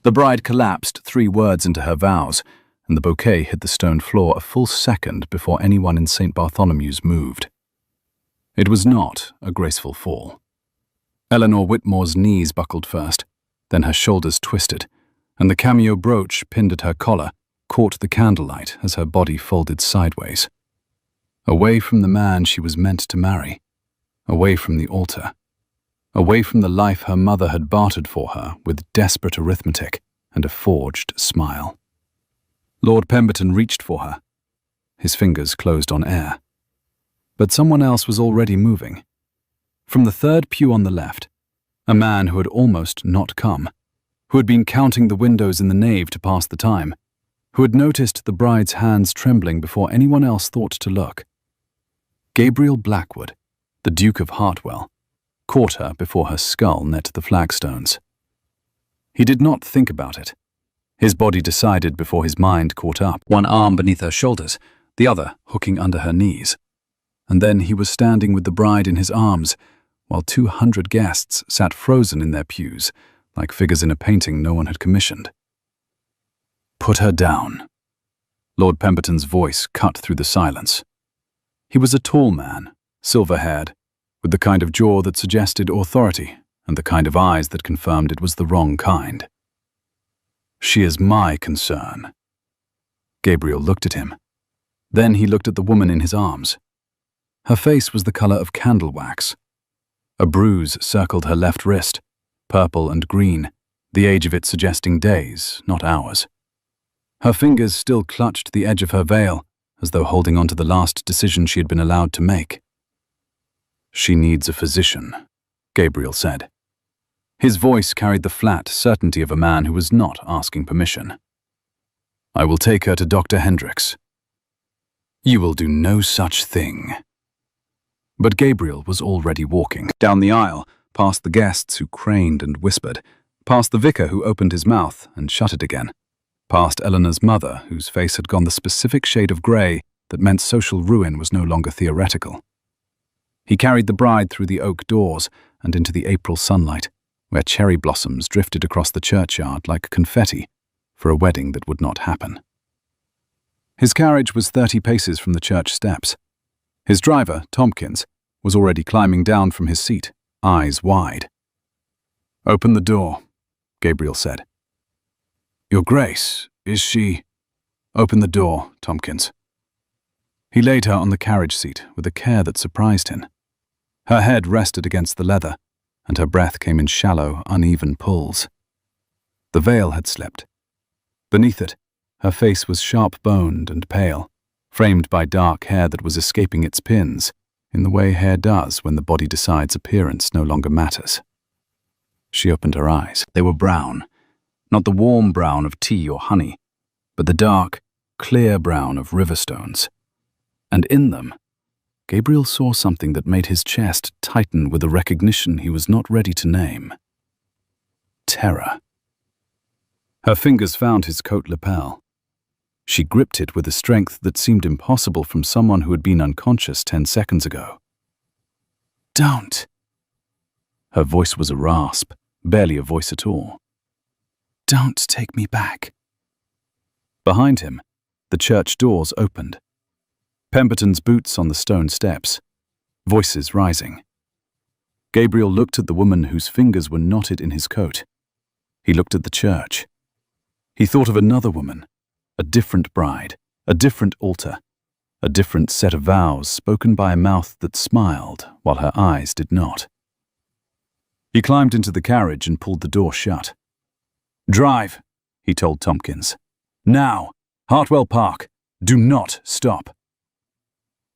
The bride collapsed 3 words into her vows, and the bouquet hit the stone floor a full second before anyone in St. Bartholomew's moved. It was not a graceful fall. Eleanor Whitmore's knees buckled first, then her shoulders twisted, and the cameo brooch pinned at her collar caught the candlelight as her body folded sideways. Away from the man she was meant to marry, away from the altar, away from the life her mother had bartered for her with desperate arithmetic and a forged smile. Lord Pemberton reached for her. His fingers closed on air. But someone else was already moving. From the third pew on the left, a man who had almost not come, who had been counting the windows in the nave to pass the time, who had noticed the bride's hands trembling before anyone else thought to look. Gabriel Blackwood, the Duke of Hartwell, caught her before her skull met the flagstones. He did not think about it. His body decided before his mind caught up, one arm beneath her shoulders, the other hooking under her knees. And then he was standing with the bride in his arms, while 200 guests sat frozen in their pews, like figures in a painting no one had commissioned. "Put her down." Lord Pemberton's voice cut through the silence. He was a tall man, silver-haired, with the kind of jaw that suggested authority and the kind of eyes that confirmed it was the wrong kind. "She is my concern." Gabriel looked at him. Then he looked at the woman in his arms. Her face was the color of candle wax. A bruise circled her left wrist, purple and green, the age of it suggesting days, not hours. Her fingers still clutched the edge of her veil, as though holding on to the last decision she had been allowed to make. "She needs a physician," Gabriel said. His voice carried the flat certainty of a man who was not asking permission. "I will take her to Dr. Hendricks." "You will do no such thing." But Gabriel was already walking down the aisle, past the guests who craned and whispered, past the vicar who opened his mouth and shut it again, past Eleanor's mother, whose face had gone the specific shade of grey that meant social ruin was no longer theoretical. He carried the bride through the oak doors and into the April sunlight, where cherry blossoms drifted across the churchyard like confetti for a wedding that would not happen. His carriage was 30 paces from the church steps. His driver, Tompkins, was already climbing down from his seat, eyes wide. "Open the door," Gabriel said. "Your Grace, is she—" "Open the door, Tompkins." He laid her on the carriage seat with a care that surprised him. Her head rested against the leather, and her breath came in shallow, uneven pulls. The veil had slipped. Beneath it, her face was sharp-boned and pale, framed by dark hair that was escaping its pins, in the way hair does when the body decides appearance no longer matters. She opened her eyes. They were brown, not the warm brown of tea or honey, but the dark, clear brown of river stones. And in them, Gabriel saw something that made his chest tighten with a recognition he was not ready to name. Terror. Her fingers found his coat lapel. She gripped it with a strength that seemed impossible from someone who had been unconscious 10 seconds ago. "Don't!" Her voice was a rasp, barely a voice at all. "Don't take me back." Behind him, the church doors opened. Pemberton's boots on the stone steps, voices rising. Gabriel looked at the woman whose fingers were knotted in his coat. He looked at the church. He thought of another woman, a different bride, a different altar, a different set of vows spoken by a mouth that smiled while her eyes did not. He climbed into the carriage and pulled the door shut. "Drive," he told Tompkins. "Now, Hartwell Park. Do not stop."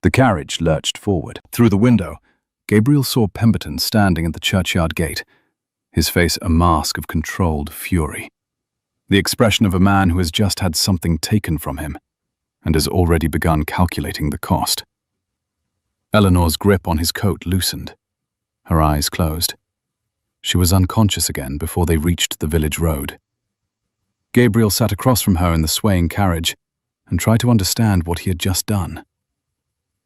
The carriage lurched forward. Through the window, Gabriel saw Pemberton standing at the churchyard gate, his face a mask of controlled fury. The expression of a man who has just had something taken from him and has already begun calculating the cost. Eleanor's grip on his coat loosened. Her eyes closed. She was unconscious again before they reached the village road. Gabriel sat across from her in the swaying carriage and tried to understand what he had just done.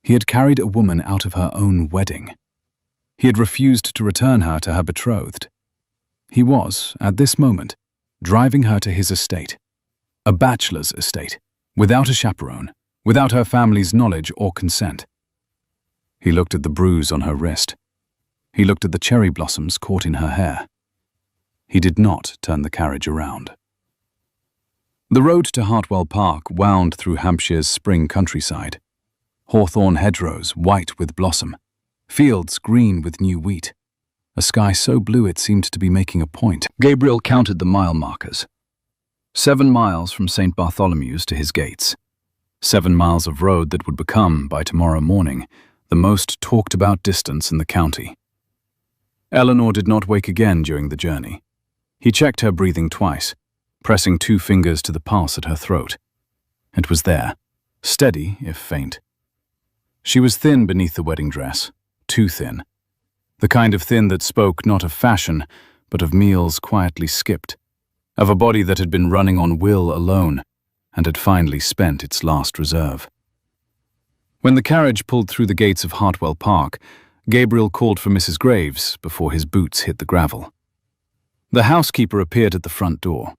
He had carried a woman out of her own wedding. He had refused to return her to her betrothed. He was, at this moment, driving her to his estate. A bachelor's estate, without a chaperone, without her family's knowledge or consent. He looked at the bruise on her wrist. He looked at the cherry blossoms caught in her hair. He did not turn the carriage around. The road to Hartwell Park wound through Hampshire's spring countryside. Hawthorn hedgerows white with blossom, fields green with new wheat, a sky so blue it seemed to be making a point. Gabriel counted the mile markers. 7 miles from St. Bartholomew's to his gates. 7 miles of road that would become, by tomorrow morning, the most talked-about distance in the county. Eleanor did not wake again during the journey. He checked her breathing twice, pressing 2 fingers to the pulse at her throat. It was there, steady if faint. She was thin beneath the wedding dress, too thin. The kind of thin that spoke not of fashion, but of meals quietly skipped, of a body that had been running on will alone, and had finally spent its last reserve. When the carriage pulled through the gates of Hartwell Park, Gabriel called for Mrs. Graves before his boots hit the gravel. The housekeeper appeared at the front door,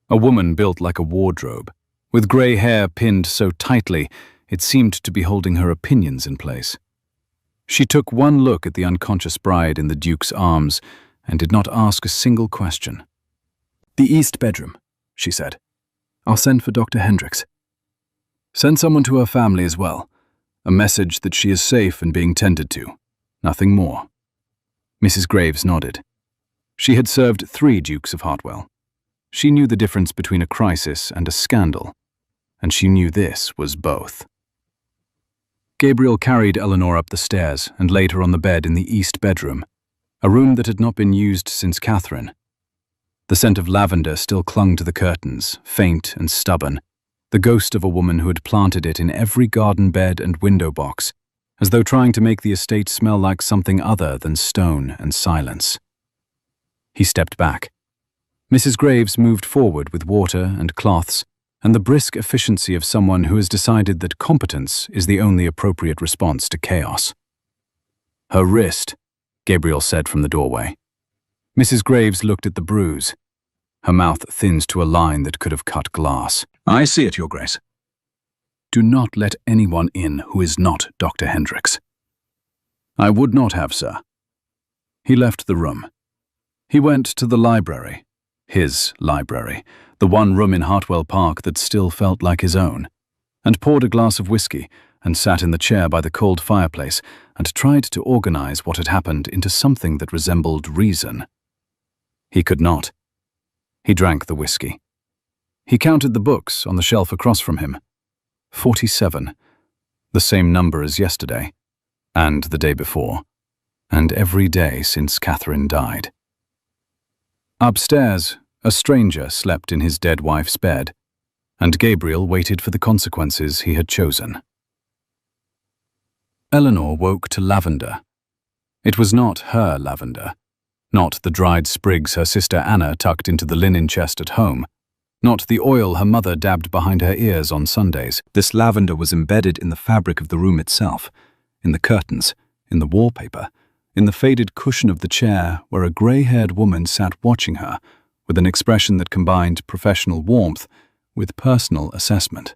a woman built like a wardrobe, with grey hair pinned so tightly it seemed to be holding her opinions in place. She took one look at the unconscious bride in the Duke's arms and did not ask a single question. "The east bedroom," she said. "I'll send for Dr. Hendricks. Send someone to her family as well. A message that she is safe and being tended to. Nothing more." Mrs. Graves nodded. She had served 3 Dukes of Hartwell. She knew the difference between a crisis and a scandal, and she knew this was both. Gabriel carried Eleanor up the stairs and laid her on the bed in the east bedroom, a room that had not been used since Catherine. The scent of lavender still clung to the curtains, faint and stubborn, the ghost of a woman who had planted it in every garden bed and window box, as though trying to make the estate smell like something other than stone and silence. He stepped back. Mrs. Graves moved forward with water and cloths, and the brisk efficiency of someone who has decided that competence is the only appropriate response to chaos. "Her wrist," Gabriel said from the doorway. Mrs. Graves looked at the bruise. Her mouth thinned to a line that could have cut glass. "I see it, Your Grace." "Do not let anyone in who is not Dr. Hendricks." "I would not have, sir." He left the room. He went to the library, his library, the one room in Hartwell Park that still felt like his own, and poured a glass of whiskey and sat in the chair by the cold fireplace and tried to organize what had happened into something that resembled reason. He could not. He drank the whiskey. He counted the books on the shelf across from him. 47, the same number as yesterday, and the day before, and every day since Catherine died. Upstairs, a stranger slept in his dead wife's bed, and Gabriel waited for the consequences he had chosen. Eleanor woke to lavender. It was not her lavender, not the dried sprigs her sister Anna tucked into the linen chest at home, not the oil her mother dabbed behind her ears on Sundays. This lavender was embedded in the fabric of the room itself, in the curtains, in the wallpaper, in the faded cushion of the chair where a grey-haired woman sat watching her with an expression that combined professional warmth with personal assessment.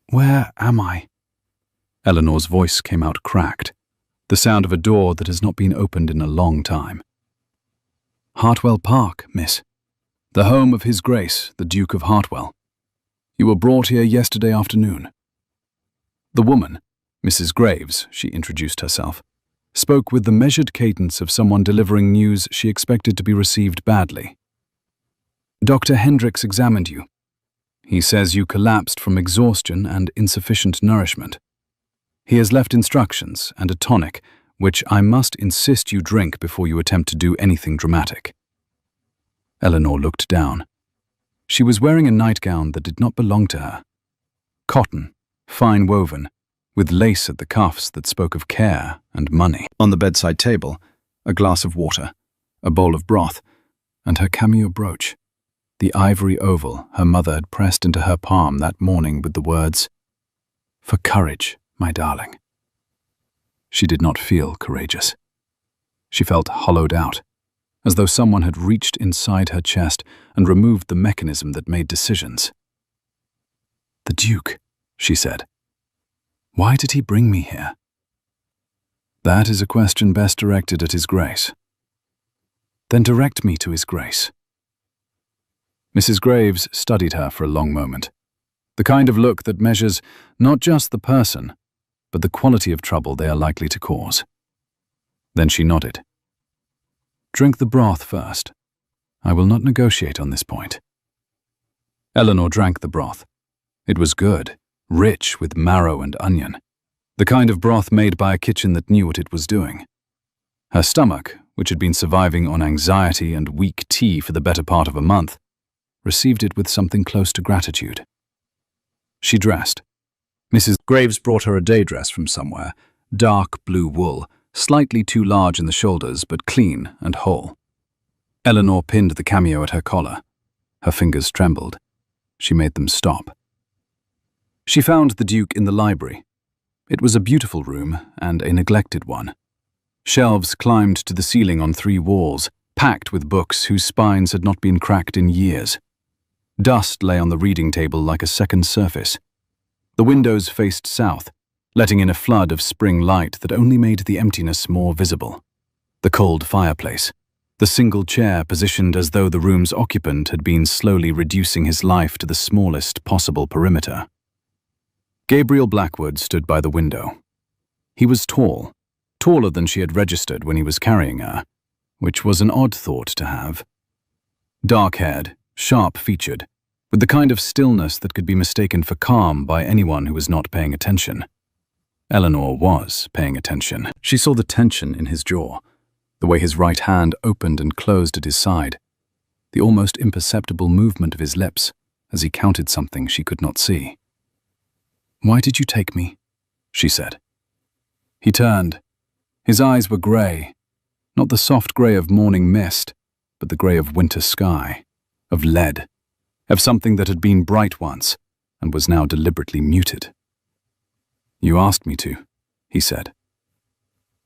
"Where am I?" Eleanor's voice came out cracked, the sound of a door that has not been opened in a long time. "Hartwell Park, miss. The home of His Grace, the Duke of Hartwell. You were brought here yesterday afternoon." The woman, Mrs. Graves, she introduced herself, spoke with the measured cadence of someone delivering news she expected to be received badly. "Dr. Hendricks examined you. He says you collapsed from exhaustion and insufficient nourishment. He has left instructions and a tonic, which I must insist you drink before you attempt to do anything dramatic." Eleanor looked down. She was wearing a nightgown that did not belong to her. Cotton, fine woven, with lace at the cuffs that spoke of care and money. On the bedside table, a glass of water, a bowl of broth, and her cameo brooch, the ivory oval her mother had pressed into her palm that morning with the words, "For courage, my darling." She did not feel courageous. She felt hollowed out, as though someone had reached inside her chest and removed the mechanism that made decisions. "The Duke," she said. "Why did he bring me here?" "That is a question best directed at His Grace." "Then direct me to His Grace." Mrs. Graves studied her for a long moment, the kind of look that measures not just the person, but the quality of trouble they are likely to cause. Then she nodded. "Drink the broth first. I will not negotiate on this point." Eleanor drank the broth. It was good, rich with marrow and onion, the kind of broth made by a kitchen that knew what it was doing. Her stomach, which had been surviving on anxiety and weak tea for the better part of a month, received it with something close to gratitude. She dressed. Mrs. Graves brought her a day dress from somewhere, dark blue wool, slightly too large in the shoulders but clean and whole. Eleanor pinned the cameo at her collar. Her fingers trembled. She made them stop. She found the Duke in the library. It was a beautiful room and a neglected one. Shelves climbed to the ceiling on 3 walls, packed with books whose spines had not been cracked in years. Dust lay on the reading table like a second surface. The windows faced south, letting in a flood of spring light that only made the emptiness more visible. The cold fireplace, the single chair positioned as though the room's occupant had been slowly reducing his life to the smallest possible perimeter. Gabriel Blackwood stood by the window. He was tall, taller than she had registered when he was carrying her, which was an odd thought to have. Dark-haired, sharp-featured, with the kind of stillness that could be mistaken for calm by anyone who was not paying attention. Eleanor was paying attention. She saw the tension in his jaw, the way his right hand opened and closed at his side, the almost imperceptible movement of his lips as he counted something she could not see. "Why did you take me?" she said. He turned. His eyes were grey, not the soft grey of morning mist, but the grey of winter sky, of lead, of something that had been bright once and was now deliberately muted. "You asked me to," he said.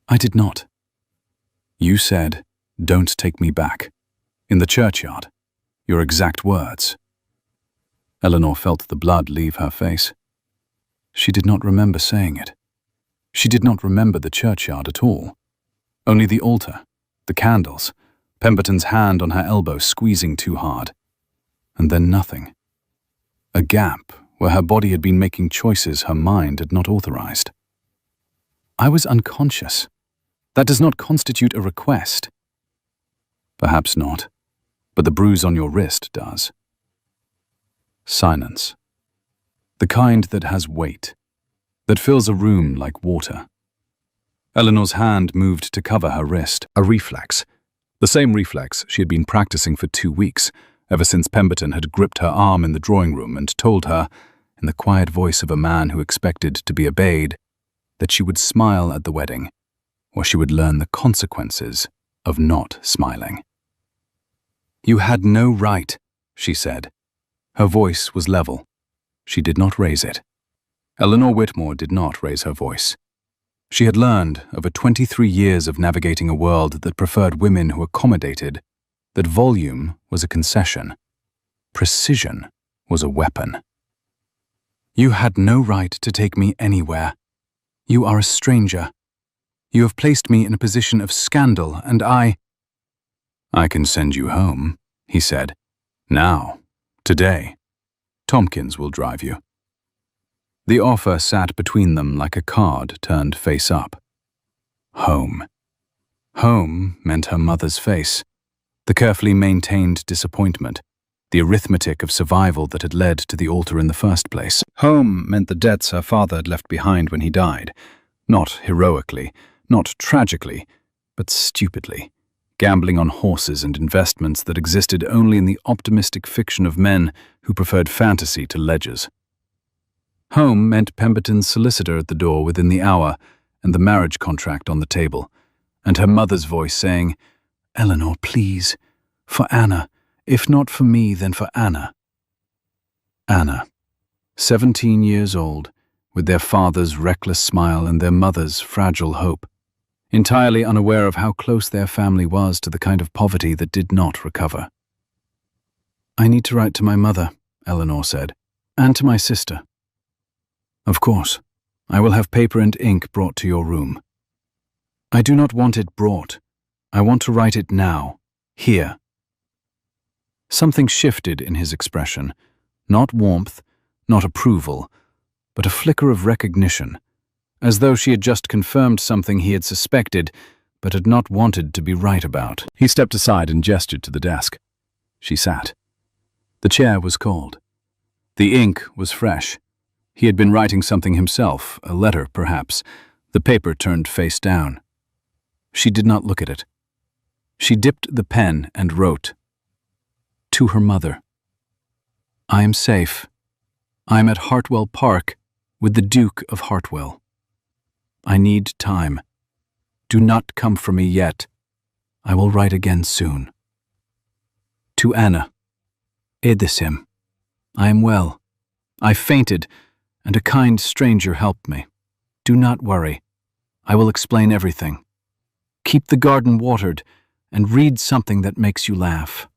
"I did not." "You said, 'Don't take me back,' in the churchyard. Your exact words." Eleanor felt the blood leave her face. She did not remember saying it. She did not remember the churchyard at all. Only the altar, the candles, Pemberton's hand on her elbow squeezing too hard. And then nothing. A gap where her body had been making choices her mind had not authorized. "I was unconscious. That does not constitute a request." "Perhaps not, but the bruise on your wrist does." Silence. The kind that has weight, that fills a room like water. Eleanor's hand moved to cover her wrist, a reflex. The same reflex she had been practicing for 2 weeks, ever since Pemberton had gripped her arm in the drawing room and told her, in the quiet voice of a man who expected to be obeyed, that she would smile at the wedding, or she would learn the consequences of not smiling. "You had no right," she said. Her voice was level. She did not raise it. Eleanor Whitmore did not raise her voice. She had learned, over 23 years of navigating a world that preferred women who accommodated, that volume was a concession. Precision was a weapon. "You had no right to take me anywhere. You are a stranger. You have placed me in a position of scandal, and I can send you home," he said. "Now, today. Tompkins will drive you." The offer sat between them like a card turned face up. Home. Home meant her mother's face, the carefully maintained disappointment, the arithmetic of survival that had led to the altar in the first place. Home meant the debts her father had left behind when he died, not heroically, not tragically, but stupidly, gambling on horses and investments that existed only in the optimistic fiction of men who preferred fantasy to ledgers. Home meant Pemberton's solicitor at the door within the hour and the marriage contract on the table, and her mother's voice saying, "Eleanor, please, for Anna, if not for me, then for Anna." Anna, 17 years old, with their father's reckless smile and their mother's fragile hope. entirely unaware of how close their family was to the kind of poverty that did not recover. "I need to write to my mother," Eleanor said, "and to my sister." "Of course. I will have paper and ink brought to your room." "I do not want it brought. I want to write it now, here." Something shifted in his expression, not warmth, not approval, but a flicker of recognition, as though she had just confirmed something he had suspected but had not wanted to be right about. He stepped aside and gestured to the desk. She sat. The chair was cold. The ink was fresh. He had been writing something himself, a letter perhaps, the paper turned face down. She did not look at it. She dipped the pen and wrote. To her mother. "I am safe. I am at Hartwell Park with the Duke of Hartwell. I need time. Do not come for me yet. I will write again soon. To Anna. Edithim. I am well. I fainted, and a kind stranger helped me. Do not worry. I will explain everything. Keep the garden watered, and read something that makes you laugh.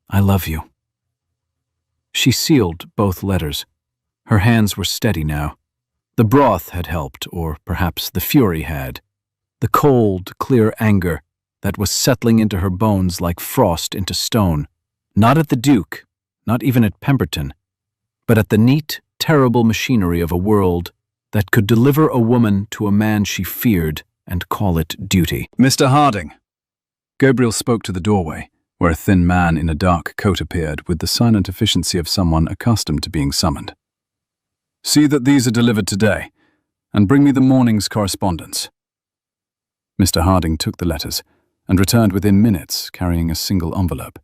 I love you." She sealed both letters. Her hands were steady now. The broth had helped, or perhaps the fury had. The cold, clear anger that was settling into her bones like frost into stone. Not at the Duke, not even at Pemberton, but at the neat, terrible machinery of a world that could deliver a woman to a man she feared and call it duty. "Mr. Harding." Gabriel spoke to the doorway, where a thin man in a dark coat appeared with the silent efficiency of someone accustomed to being summoned. "See that these are delivered today, and bring me the morning's correspondence." Mr. Harding took the letters and returned within minutes, carrying a single envelope.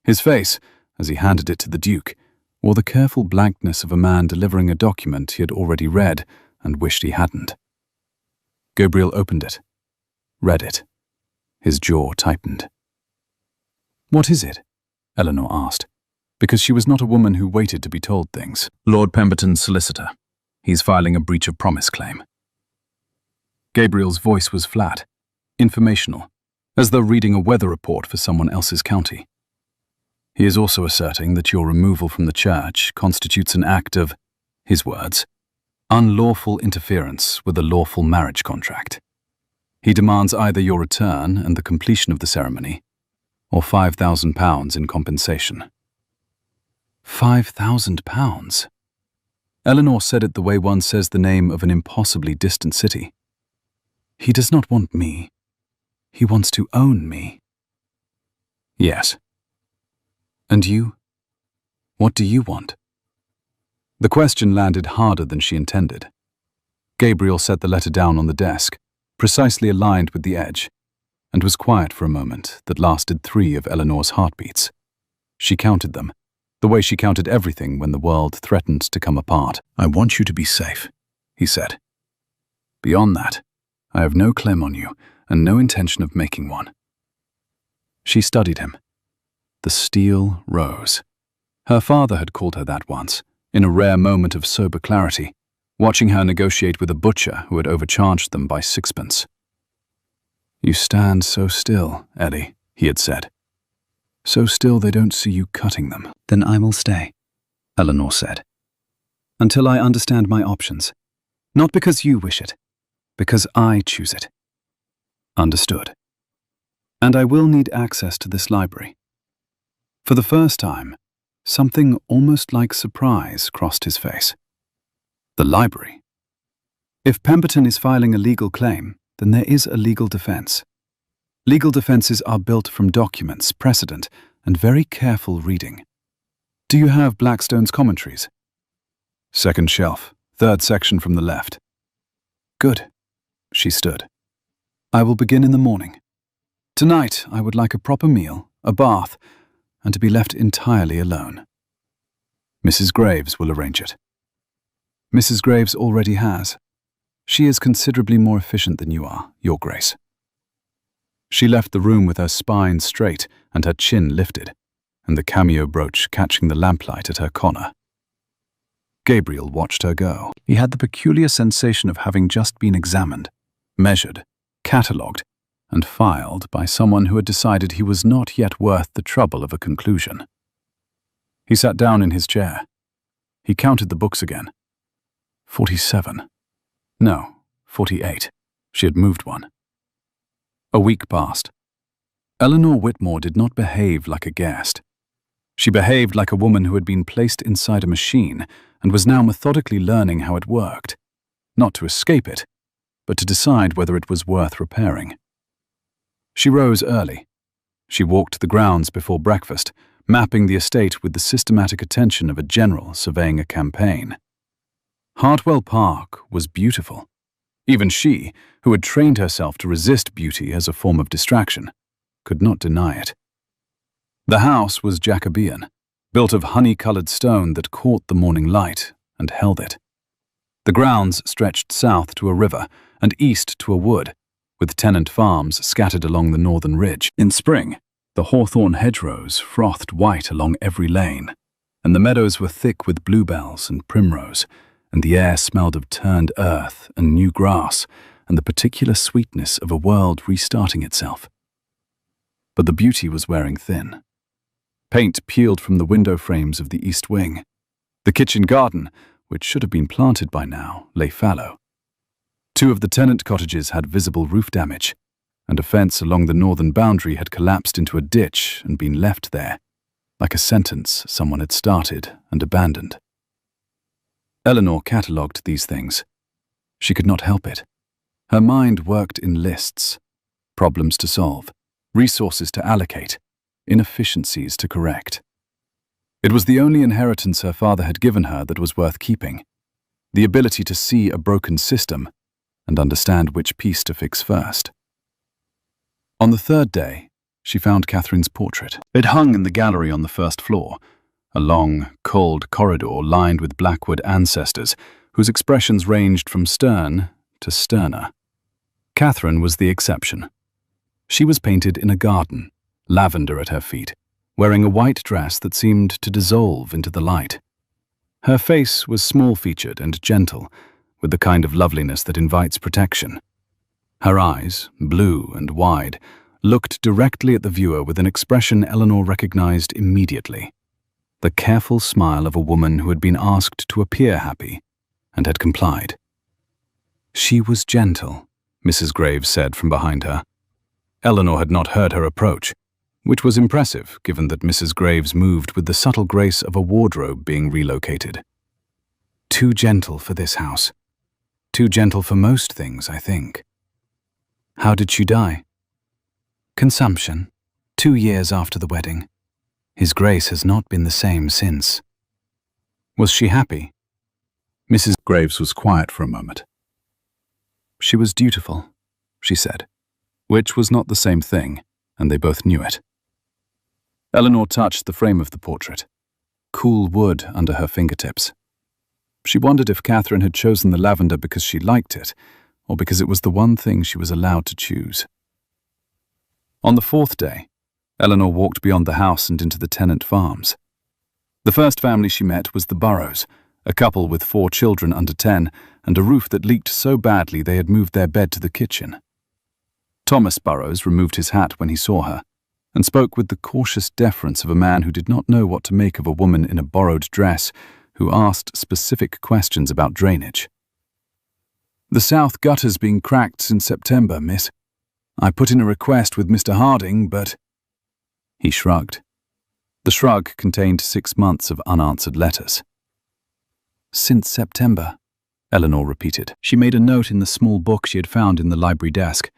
His face, as he handed it to the Duke, wore the careful blankness of a man delivering a document he had already read and wished he hadn't. Gabriel opened it, read it. His jaw tightened. "What is it?" Eleanor asked, because she was not a woman who waited to be told things. "Lord Pemberton's solicitor. He's filing a breach of promise claim." Gabriel's voice was flat, informational, as though reading a weather report for someone else's county. "He is also asserting that your removal from the church constitutes an act of," his words, "unlawful interference with a lawful marriage contract. He demands either your return and the completion of the ceremony, or £5,000 in compensation." £5,000? Eleanor said it the way one says the name of an impossibly distant city. "He does not want me. He wants to own me." "Yes." "And you? What do you want?" The question landed harder than she intended. Gabriel set the letter down on the desk, precisely aligned with the edge, and was quiet for a moment that lasted 3 of Eleanor's heartbeats. She counted them, the way she counted everything when the world threatened to come apart. "I want you to be safe," he said. "Beyond that, I have no claim on you and no intention of making one." She studied him. The steel rose. Her father had called her that once, in a rare moment of sober clarity, watching her negotiate with a butcher who had overcharged them by 6pence. "You stand so still, Eddie," he had said. "So still they don't see you cutting them." "Then I will stay," Eleanor said, "until I understand my options. Not because you wish it, because I choose it." "Understood. And I will need access to this library." For the first time, something almost like surprise crossed his face. The library. If Pemberton is filing a legal claim, then there is a legal defense. Legal defenses are built from documents, precedent, and very careful reading. "Do you have Blackstone's commentaries?" "Second shelf, 3rd section from the left." "Good." She stood. "I will begin in the morning. Tonight I would like a proper meal, a bath, and to be left entirely alone." "Mrs. Graves will arrange it." "Mrs. Graves already has. She is considerably more efficient than you are, Your Grace." She left the room with her spine straight and her chin lifted, and the cameo brooch catching the lamplight at her collar. Gabriel watched her go. He had the peculiar sensation of having just been examined, measured, catalogued, and filed by someone who had decided he was not yet worth the trouble of a conclusion. He sat down in his chair. He counted the books again. 47. No, 48. She had moved one. A week passed. Eleanor Whitmore did not behave like a guest. She behaved like a woman who had been placed inside a machine and was now methodically learning how it worked, not to escape it, but to decide whether it was worth repairing. She rose early. She walked the grounds before breakfast, mapping the estate with the systematic attention of a general surveying a campaign. Hartwell Park was beautiful. Even she, who had trained herself to resist beauty as a form of distraction, could not deny it. The house was Jacobean, built of honey-colored stone that caught the morning light and held it. The grounds stretched south to a river and east to a wood, with tenant farms scattered along the northern ridge. In spring, the hawthorn hedgerows frothed white along every lane, and the meadows were thick with bluebells and primrose, and the air smelled of turned earth and new grass and the particular sweetness of a world restarting itself. But the beauty was wearing thin. Paint peeled from the window frames of the east wing. The kitchen garden, which should have been planted by now, lay fallow. 2 of the tenant cottages had visible roof damage, and a fence along the northern boundary had collapsed into a ditch and been left there, like a sentence someone had started and abandoned. Eleanor catalogued these things. She could not help it. Her mind worked in lists, problems to solve, resources to allocate, inefficiencies to correct. It was the only inheritance her father had given her that was worth keeping, the ability to see a broken system and understand which piece to fix first. On the 3rd day, she found Catherine's portrait. It hung in the gallery on the 1st floor, a long, cold corridor lined with Blackwood ancestors whose expressions ranged from stern to sterner. Catherine was the exception. She was painted in a garden, lavender at her feet, wearing a white dress that seemed to dissolve into the light. Her face was small-featured and gentle, with the kind of loveliness that invites protection. Her eyes, blue and wide, looked directly at the viewer with an expression Eleanor recognized immediately. The careful smile of a woman who had been asked to appear happy and had complied. She was gentle, Mrs. Graves said from behind her. Eleanor had not heard her approach, which was impressive given that Mrs. Graves moved with the subtle grace of a wardrobe being relocated. Too gentle for this house. Too gentle for most things, I think. How did she die? Consumption, 2 years after the wedding. His Grace has not been the same since. Was she happy? Mrs. Graves was quiet for a moment. She was dutiful, she said, which was not the same thing, and they both knew it. Eleanor touched the frame of the portrait, cool wood under her fingertips. She wondered if Catherine had chosen the lavender because she liked it, or because it was the one thing she was allowed to choose. On the 4th day, Eleanor walked beyond the house and into the tenant farms. The first family she met was the Burrows, a couple with 4 children under 10 and a roof that leaked so badly they had moved their bed to the kitchen. Thomas Burrows removed his hat when he saw her and spoke with the cautious deference of a man who did not know what to make of a woman in a borrowed dress who asked specific questions about drainage. "The south gutter's been cracked since September, miss. I put in a request with Mr. Harding, but—" He shrugged. The shrug contained 6 months of unanswered letters. "Since September," Eleanor repeated. She made a note in the small book she had found in the library desk,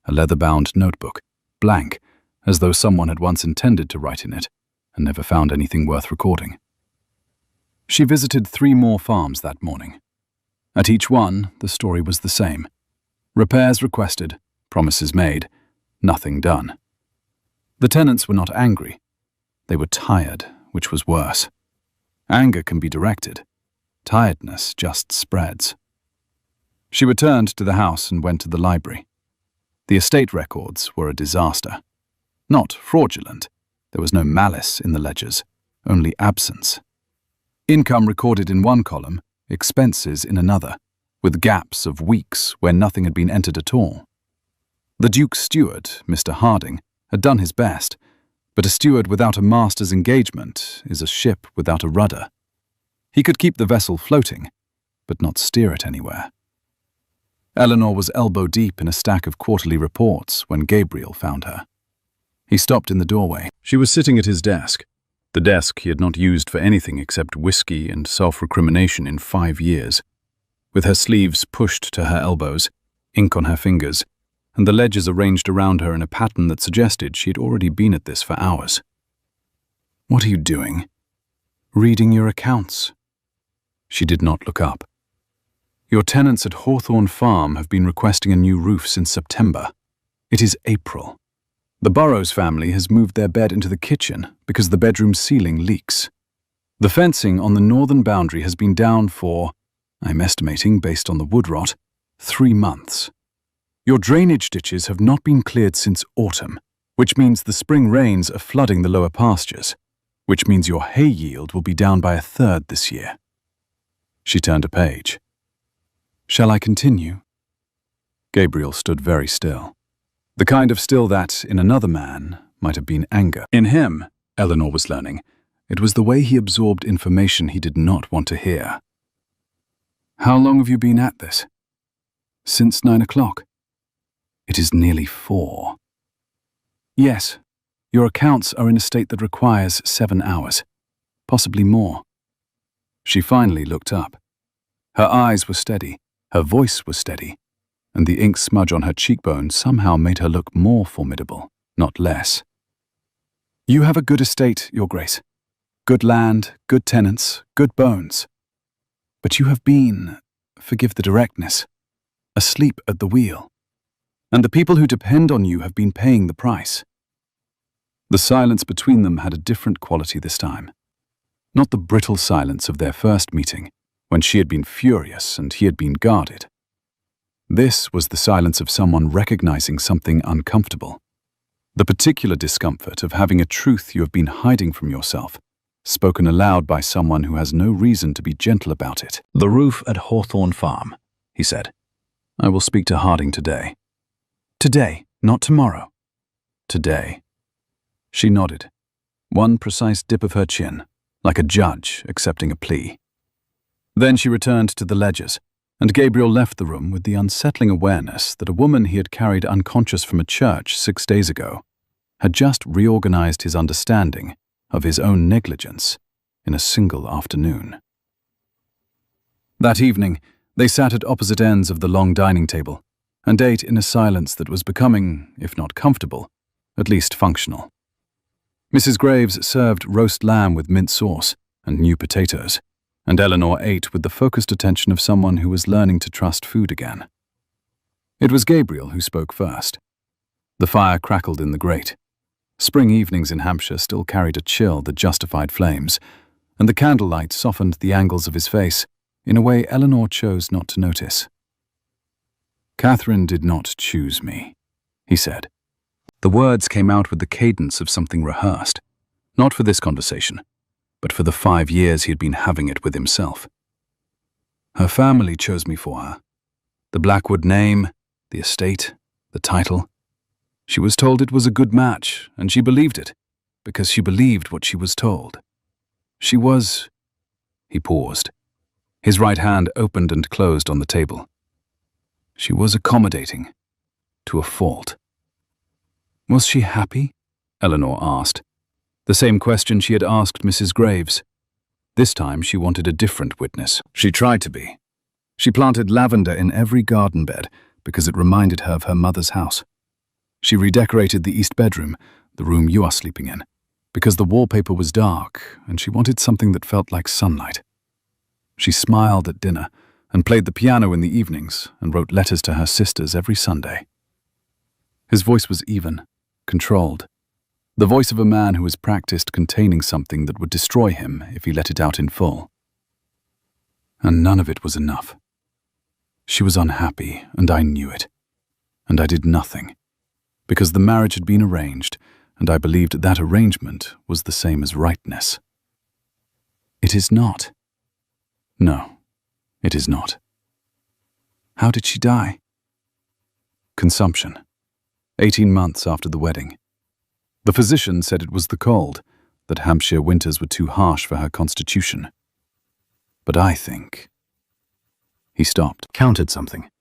a leather-bound notebook, blank, as though someone had once intended to write in it and never found anything worth recording. She visited 3 more farms that morning. At each one, the story was the same. Repairs requested, promises made, nothing done. The tenants were not angry. They were tired, which was worse. Anger can be directed. Tiredness just spreads. She returned to the house and went to the library. The estate records were a disaster. Not fraudulent. There was no malice in the ledgers, only absence. Income recorded in one column, expenses in another, with gaps of weeks where nothing had been entered at all. The Duke's steward, Mr. Harding, had done his best, but a steward without a master's engagement is a ship without a rudder. He could keep the vessel floating, but not steer it anywhere. Eleanor was elbow-deep in a stack of quarterly reports when Gabriel found her. He stopped in the doorway. She was sitting at his desk, the desk he had not used for anything except whiskey and self-recrimination in 5 years, with her sleeves pushed to her elbows, ink on her fingers, and the ledgers arranged around her in a pattern that suggested she had already been at this for hours. "What are you doing?" "Reading your accounts." She did not look up. "Your tenants at Hawthorne Farm have been requesting a new roof since September. It is April. The Burrows family has moved their bed into the kitchen because the bedroom ceiling leaks. The fencing on the northern boundary has been down for, I'm estimating based on the wood rot, 3 months. Your drainage ditches have not been cleared since autumn, which means the spring rains are flooding the lower pastures, which means your hay yield will be down by 1/3 this year." She turned a page. "Shall I continue?" Gabriel stood very still. The kind of still that, in another man, might have been anger. In him, Eleanor was learning, it was the way he absorbed information he did not want to hear. "How long have you been at this?" "Since 9 o'clock. "It is nearly 4. "Yes, your accounts are in a state that requires 7 hours, possibly more." She finally looked up. Her eyes were steady, her voice was steady, and the ink smudge on her cheekbone somehow made her look more formidable, not less. "You have a good estate, Your Grace. Good land, good tenants, good bones. But you have been, forgive the directness, asleep at the wheel. And the people who depend on you have been paying the price." The silence between them had a different quality this time. Not the brittle silence of their first meeting, when she had been furious and he had been guarded. This was the silence of someone recognizing something uncomfortable. The particular discomfort of having a truth you have been hiding from yourself, spoken aloud by someone who has no reason to be gentle about it. "The roof at Hawthorne Farm," he said. "I will speak to Harding today." "Today, not tomorrow." "Today." She nodded, one precise dip of her chin, like a judge accepting a plea. Then she returned to the ledgers, and Gabriel left the room with the unsettling awareness that a woman he had carried unconscious from a church 6 days ago had just reorganized his understanding of his own negligence in a single afternoon. That evening, they sat at opposite ends of the long dining table and ate in a silence that was becoming, if not comfortable, at least functional. Mrs. Graves served roast lamb with mint sauce and new potatoes, and Eleanor ate with the focused attention of someone who was learning to trust food again. It was Gabriel who spoke first. The fire crackled in the grate. Spring evenings in Hampshire still carried a chill that justified flames, and the candlelight softened the angles of his face in a way Eleanor chose not to notice. "Catherine did not choose me," he said. The words came out with the cadence of something rehearsed, not for this conversation, but for the 5 years he had been having it with himself. "Her family chose me for her. The Blackwood name, the estate, the title. She was told it was a good match, and she believed it, because she believed what she was told. She was—" He paused. His right hand opened and closed on the table. "She was accommodating, to a fault." "Was she happy?" Eleanor asked. The same question she had asked Mrs. Graves. This time she wanted a different witness. She tried to be. She planted lavender in every garden bed because it reminded her of her mother's house. She redecorated the east bedroom, the room you are sleeping in, because the wallpaper was dark and she wanted something that felt like sunlight. She smiled at dinner and played the piano in the evenings and wrote letters to her sisters every Sunday. His voice was even, controlled. The voice of a man who has practiced containing something that would destroy him if he let it out in full. And none of it was enough. She was unhappy, and I knew it. And I did nothing, because the marriage had been arranged, and I believed that arrangement was the same as rightness. It is not. No, it is not. How did she die? Consumption. 18 months after the wedding. The physician said it was the cold, that Hampshire winters were too harsh for her constitution. But I think... He stopped, counted something.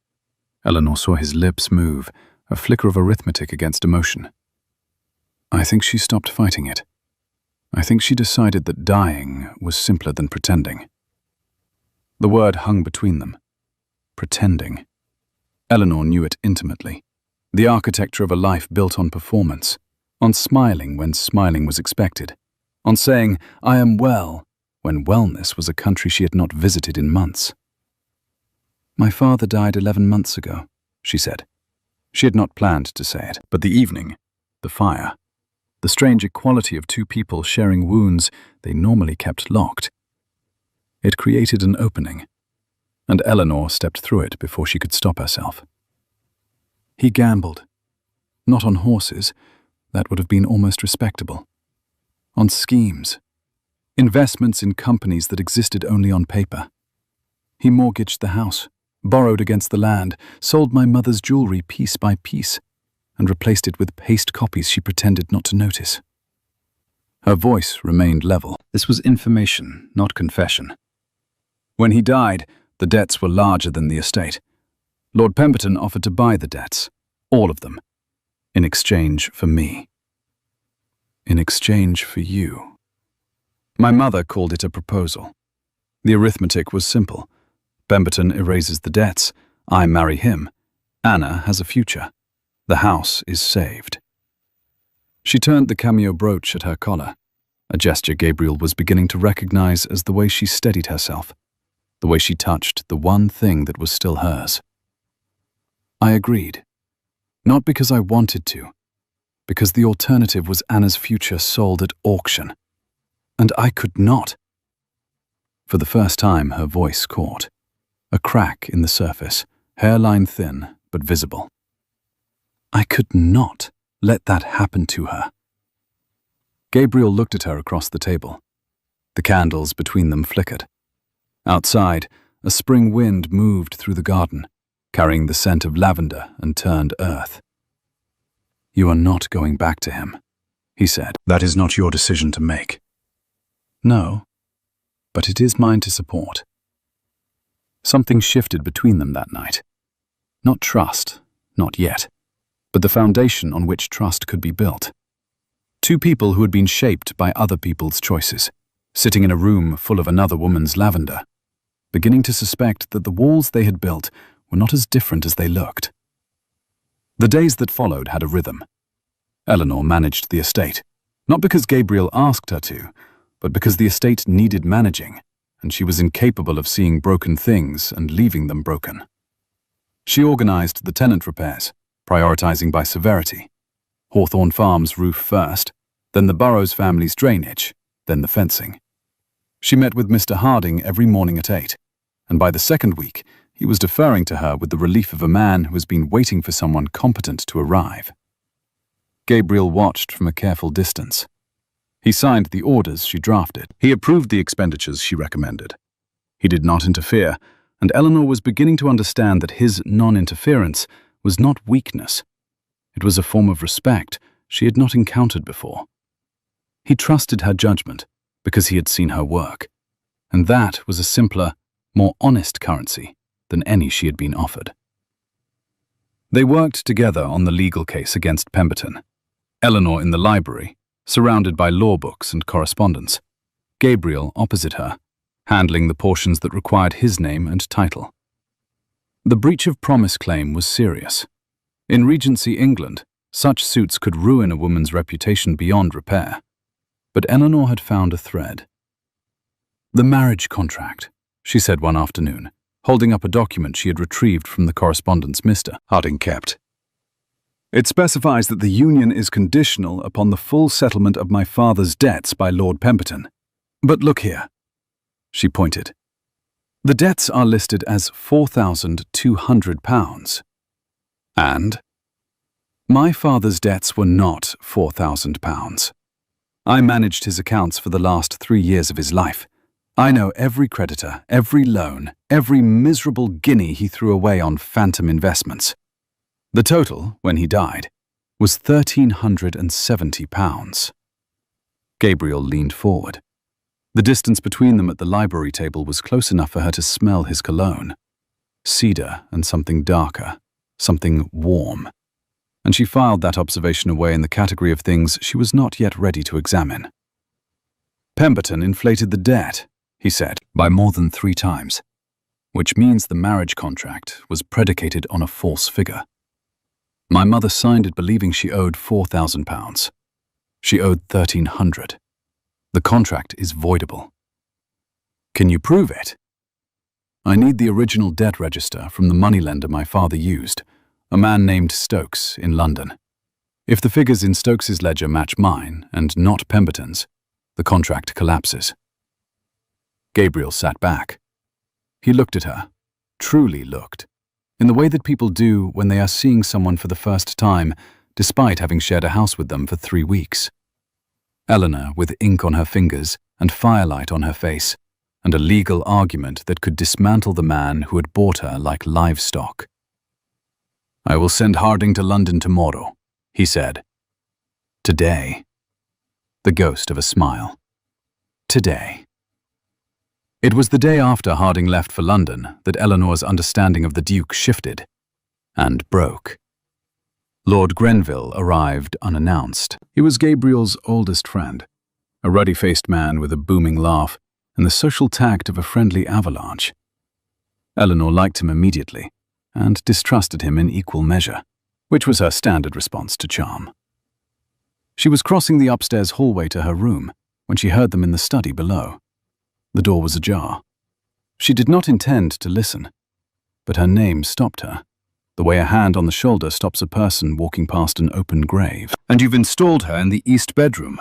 Eleanor saw his lips move, a flicker of arithmetic against emotion. I think she stopped fighting it. I think she decided that dying was simpler than pretending. The word hung between them. Pretending. Eleanor knew it intimately. The architecture of a life built on performance, on smiling when smiling was expected, on saying, "I am well," when wellness was a country she had not visited in months. "My father died 11 months ago," she said. She had not planned to say it, but the evening, the fire, the strange equality of two people sharing wounds they normally kept locked. It created an opening, and Eleanor stepped through it before she could stop herself. He gambled. Not on horses, that would have been almost respectable. On schemes. Investments in companies that existed only on paper. He mortgaged the house, borrowed against the land, sold my mother's jewelry piece by piece, and replaced it with paste copies she pretended not to notice. Her voice remained level. This was information, not confession. When he died, the debts were larger than the estate. Lord Pemberton offered to buy the debts, all of them, in exchange for me. In exchange for you. My mother called it a proposal. The arithmetic was simple. Pemberton erases the debts, I marry him, Anna has a future. The house is saved. She turned the cameo brooch at her collar, a gesture Gabriel was beginning to recognize as the way she steadied herself, the way she touched the one thing that was still hers. I agreed. Not because I wanted to, because the alternative was Anna's future sold at auction. And I could not. For the first time, her voice caught. A crack in the surface, hairline thin but visible. I could not let that happen to her. Gabriel looked at her across the table. The candles between them flickered. Outside, a spring wind moved through the garden, carrying the scent of lavender and turned earth. You are not going back to him, he said. That is not your decision to make. No, but it is mine to support. Something shifted between them that night. Not trust, not yet, but the foundation on which trust could be built. Two people who had been shaped by other people's choices, sitting in a room full of another woman's lavender, beginning to suspect that the walls they had built were not as different as they looked. The days that followed had a rhythm. Eleanor managed the estate, not because Gabriel asked her to, but because the estate needed managing, and she was incapable of seeing broken things and leaving them broken. She organized the tenant repairs, prioritizing by severity. Hawthorne Farm's roof first, then the Burrows family's drainage, then the fencing. She met with Mr. Harding every morning at 8, and by the second week, he was deferring to her with the relief of a man who has been waiting for someone competent to arrive. Gabriel watched from a careful distance. He signed the orders she drafted. He approved the expenditures she recommended. He did not interfere, and Eleanor was beginning to understand that his non-interference was not weakness. It was a form of respect she had not encountered before. He trusted her judgment because he had seen her work, and that was a simpler, more honest currency than any she had been offered. They worked together on the legal case against Pemberton. Eleanor in the library, surrounded by law books and correspondence. Gabriel opposite her, handling the portions that required his name and title. The breach of promise claim was serious. In Regency England, such suits could ruin a woman's reputation beyond repair. But Eleanor had found a thread. The marriage contract, she said one afternoon, holding up a document she had retrieved from the correspondence Mr. Harding kept. It specifies that the union is conditional upon the full settlement of my father's debts by Lord Pemberton. But look here, she pointed. The debts are listed as £4,200. And my father's debts were not £4,000. I managed his accounts for the last 3 years of his life. I know every creditor, every loan, every miserable guinea he threw away on phantom investments. The total, when he died, was £1,370. Gabriel leaned forward. The distance between them at the library table was close enough for her to smell his cologne. Cedar and something darker, something warm. And she filed that observation away in the category of things she was not yet ready to examine. Pemberton inflated the debt, he said, by more than 3 times, which means the marriage contract was predicated on a false figure. My mother signed it believing she owed £4,000. She owed £1,300. The contract is voidable. Can you prove it? I need the original debt register from the moneylender my father used, a man named Stokes in London. If the figures in Stokes's ledger match mine and not Pemberton's, the contract collapses. Gabriel sat back. He looked at her, truly looked, in the way that people do when they are seeing someone for the first time, despite having shared a house with them for 3 weeks. Eleanor with ink on her fingers and firelight on her face, and a legal argument that could dismantle the man who had bought her like livestock. I will send Harding to London tomorrow, he said. Today. The ghost of a smile. Today. It was the day after Harding left for London that Eleanor's understanding of the Duke shifted and broke. Lord Grenville arrived unannounced. He was Gabriel's oldest friend, a ruddy-faced man with a booming laugh and the social tact of a friendly avalanche. Eleanor liked him immediately and distrusted him in equal measure, which was her standard response to charm. She was crossing the upstairs hallway to her room when she heard them in the study below. The door was ajar. She did not intend to listen, but her name stopped her, the way a hand on the shoulder stops a person walking past an open grave. And you've installed her in the east bedroom,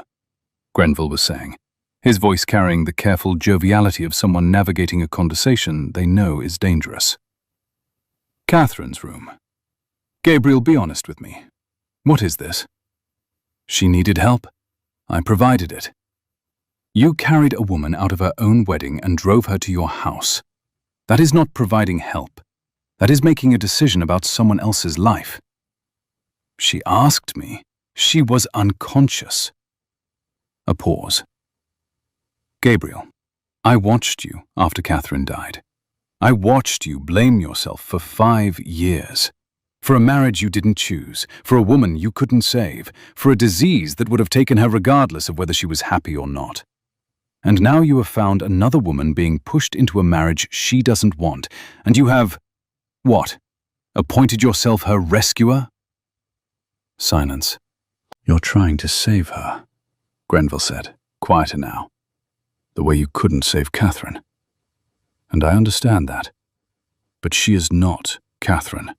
Grenville was saying, his voice carrying the careful joviality of someone navigating a conversation they know is dangerous. Catherine's room. Gabriel, be honest with me. What is this? She needed help. I provided it. You carried a woman out of her own wedding and drove her to your house. That is not providing help. That is making a decision about someone else's life. She asked me. She was unconscious. A pause. Gabriel, I watched you after Catherine died. I watched you blame yourself for 5 years. For a marriage you didn't choose, for a woman you couldn't save, for a disease that would have taken her regardless of whether she was happy or not. And now you have found another woman being pushed into a marriage she doesn't want, and you have, what, appointed yourself her rescuer? Silence. You're trying to save her, Grenville said, quieter now, the way you couldn't save Catherine. And I understand that. But she is not Catherine.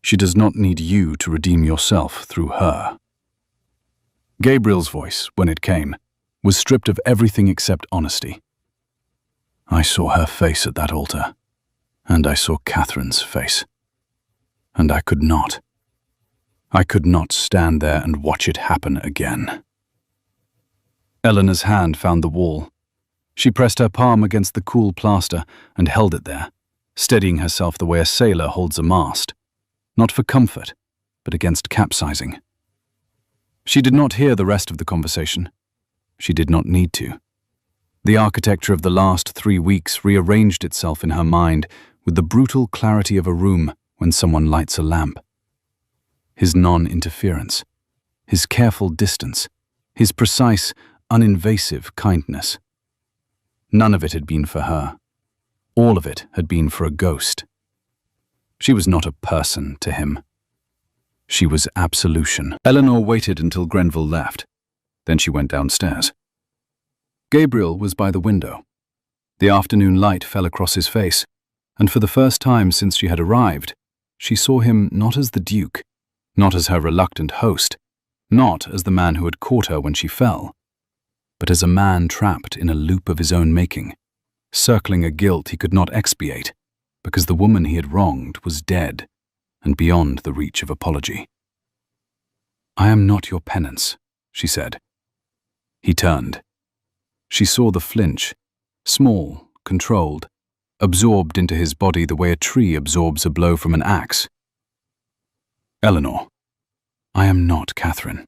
She does not need you to redeem yourself through her. Gabriel's voice, when it came, was stripped of everything except honesty. I saw her face at that altar, and I saw Catherine's face. And I could not stand there and watch it happen again. Eleanor's hand found the wall. She pressed her palm against the cool plaster and held it there, steadying herself the way a sailor holds a mast, not for comfort, but against capsizing. She did not hear the rest of the conversation. She did not need to. The architecture of the last 3 weeks rearranged itself in her mind with the brutal clarity of a room when someone lights a lamp. His non-interference, his careful distance, his precise, uninvasive kindness. None of it had been for her. All of it had been for a ghost. She was not a person to him. She was absolution. Eleanor waited until Grenville left. Then she went downstairs. Gabriel was by the window. The afternoon light fell across his face, and for the first time since she had arrived, she saw him not as the Duke, not as her reluctant host, not as the man who had caught her when she fell, but as a man trapped in a loop of his own making, circling a guilt he could not expiate, because the woman he had wronged was dead and beyond the reach of apology. I am not your penance, she said. He turned. She saw the flinch, small, controlled, absorbed into his body the way a tree absorbs a blow from an axe. Eleanor, I am not Catherine.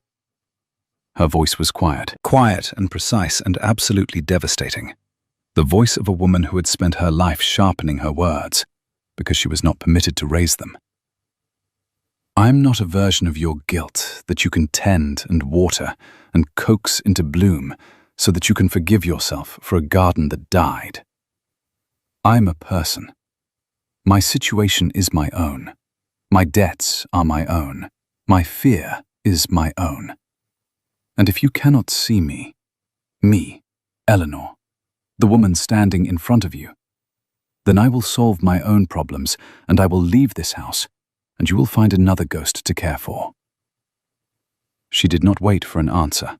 Her voice was quiet and precise and absolutely devastating. The voice of a woman who had spent her life sharpening her words because she was not permitted to raise them. I am not a version of your guilt that you can tend and water and coax into bloom so that you can forgive yourself for a garden that died. I am a person. My situation is my own. My debts are my own. My fear is my own. And if you cannot see me, Eleanor, the woman standing in front of you, then I will solve my own problems and I will leave this house and you will find another ghost to care for. She did not wait for an answer.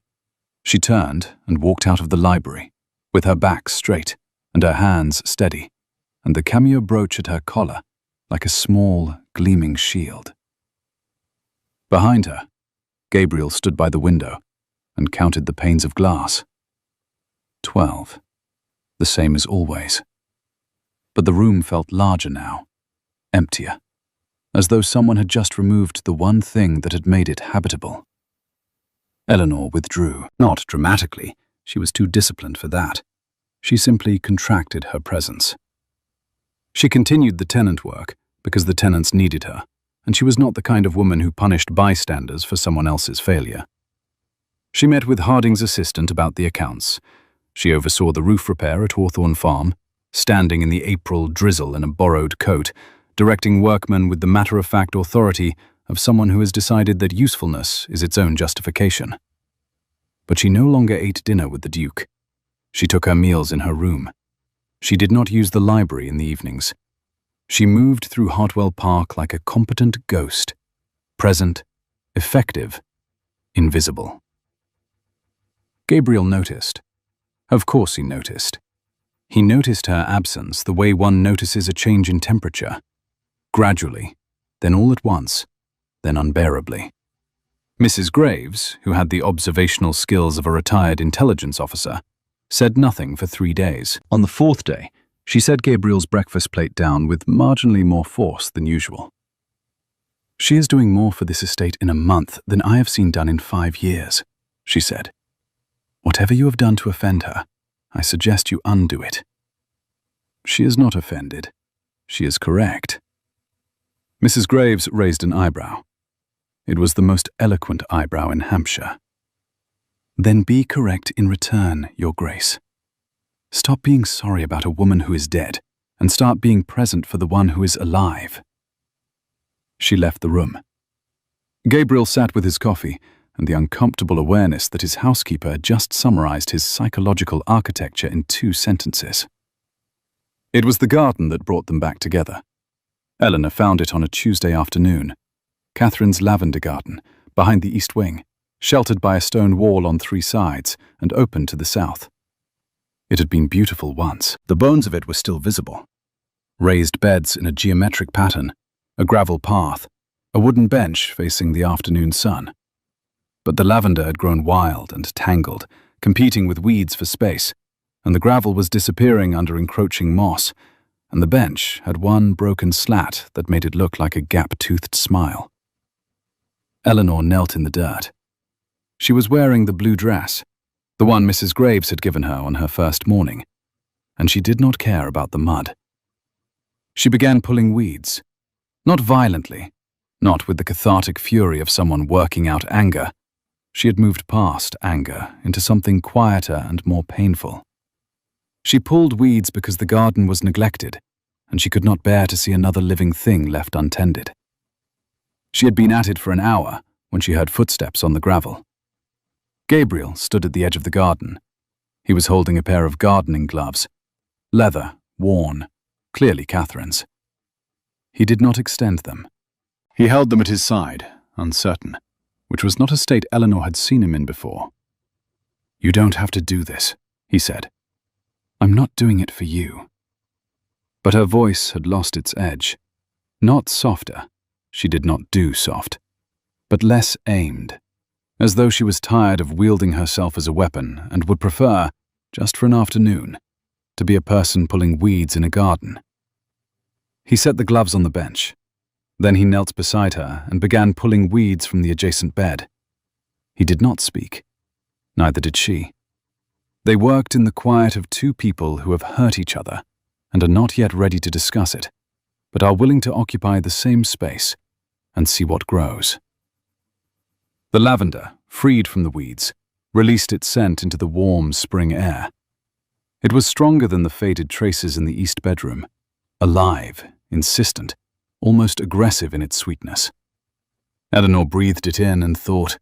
She turned and walked out of the library, with her back straight and her hands steady, and the cameo brooch at her collar like a small, gleaming shield. Behind her, Gabriel stood by the window and counted the panes of glass. 12. The same as always. But the room felt larger now, emptier, as though someone had just removed the one thing that had made it habitable. Eleanor withdrew, not dramatically. She was too disciplined for that. She simply contracted her presence. She continued the tenant work because the tenants needed her, and she was not the kind of woman who punished bystanders for someone else's failure. She met with Harding's assistant about the accounts. She oversaw the roof repair at Hawthorne Farm, standing in the April drizzle in a borrowed coat, directing workmen with the matter-of-fact authority of someone who has decided that usefulness is its own justification. But she no longer ate dinner with the Duke. She took her meals in her room. She did not use the library in the evenings. She moved through Hartwell Park like a competent ghost, present, effective, invisible. Gabriel noticed. Of course he noticed. He noticed her absence the way one notices a change in temperature. Gradually, then all at once, then unbearably. Mrs. Graves, who had the observational skills of a retired intelligence officer, said nothing for 3 days. On the 4th day, she set Gabriel's breakfast plate down with marginally more force than usual. She is doing more for this estate in a month than I have seen done in 5 years, she said. Whatever you have done to offend her, I suggest you undo it. She is not offended. She is correct. Mrs. Graves raised an eyebrow. It was the most eloquent eyebrow in Hampshire. Then be correct in return, Your Grace. Stop being sorry about a woman who is dead and start being present for the one who is alive. She left the room. Gabriel sat with his coffee and the uncomfortable awareness that his housekeeper had just summarized his psychological architecture in 2 sentences. It was the garden that brought them back together. Eleanor found it on a Tuesday afternoon. Catherine's lavender garden, behind the east wing, sheltered by a stone wall on 3 sides and open to the south. It had been beautiful once. The bones of it were still visible. Raised beds in a geometric pattern, a gravel path, a wooden bench facing the afternoon sun. But the lavender had grown wild and tangled, competing with weeds for space, and the gravel was disappearing under encroaching moss, and the bench had one broken slat that made it look like a gap-toothed smile. Eleanor knelt in the dirt. She was wearing the blue dress, the one Mrs. Graves had given her on her first morning, and she did not care about the mud. She began pulling weeds, not violently, not with the cathartic fury of someone working out anger. She had moved past anger into something quieter and more painful. She pulled weeds because the garden was neglected, and she could not bear to see another living thing left untended. She had been at it for an hour when she heard footsteps on the gravel. Gabriel stood at the edge of the garden. He was holding a pair of gardening gloves, leather, worn, clearly Catherine's. He did not extend them. He held them at his side, uncertain, which was not a state Eleanor had seen him in before. "You don't have to do this," he said. "I'm not doing it for you." But her voice had lost its edge. Not softer, she did not do soft, but less aimed, as though she was tired of wielding herself as a weapon and would prefer, just for an afternoon, to be a person pulling weeds in a garden. He set the gloves on the bench. Then he knelt beside her and began pulling weeds from the adjacent bed. He did not speak. Neither did she. They worked in the quiet of two people who have hurt each other and are not yet ready to discuss it, but are willing to occupy the same space and see what grows. The lavender, freed from the weeds, released its scent into the warm spring air. It was stronger than the faded traces in the east bedroom, alive, insistent, almost aggressive in its sweetness. Eleanor breathed it in and thought,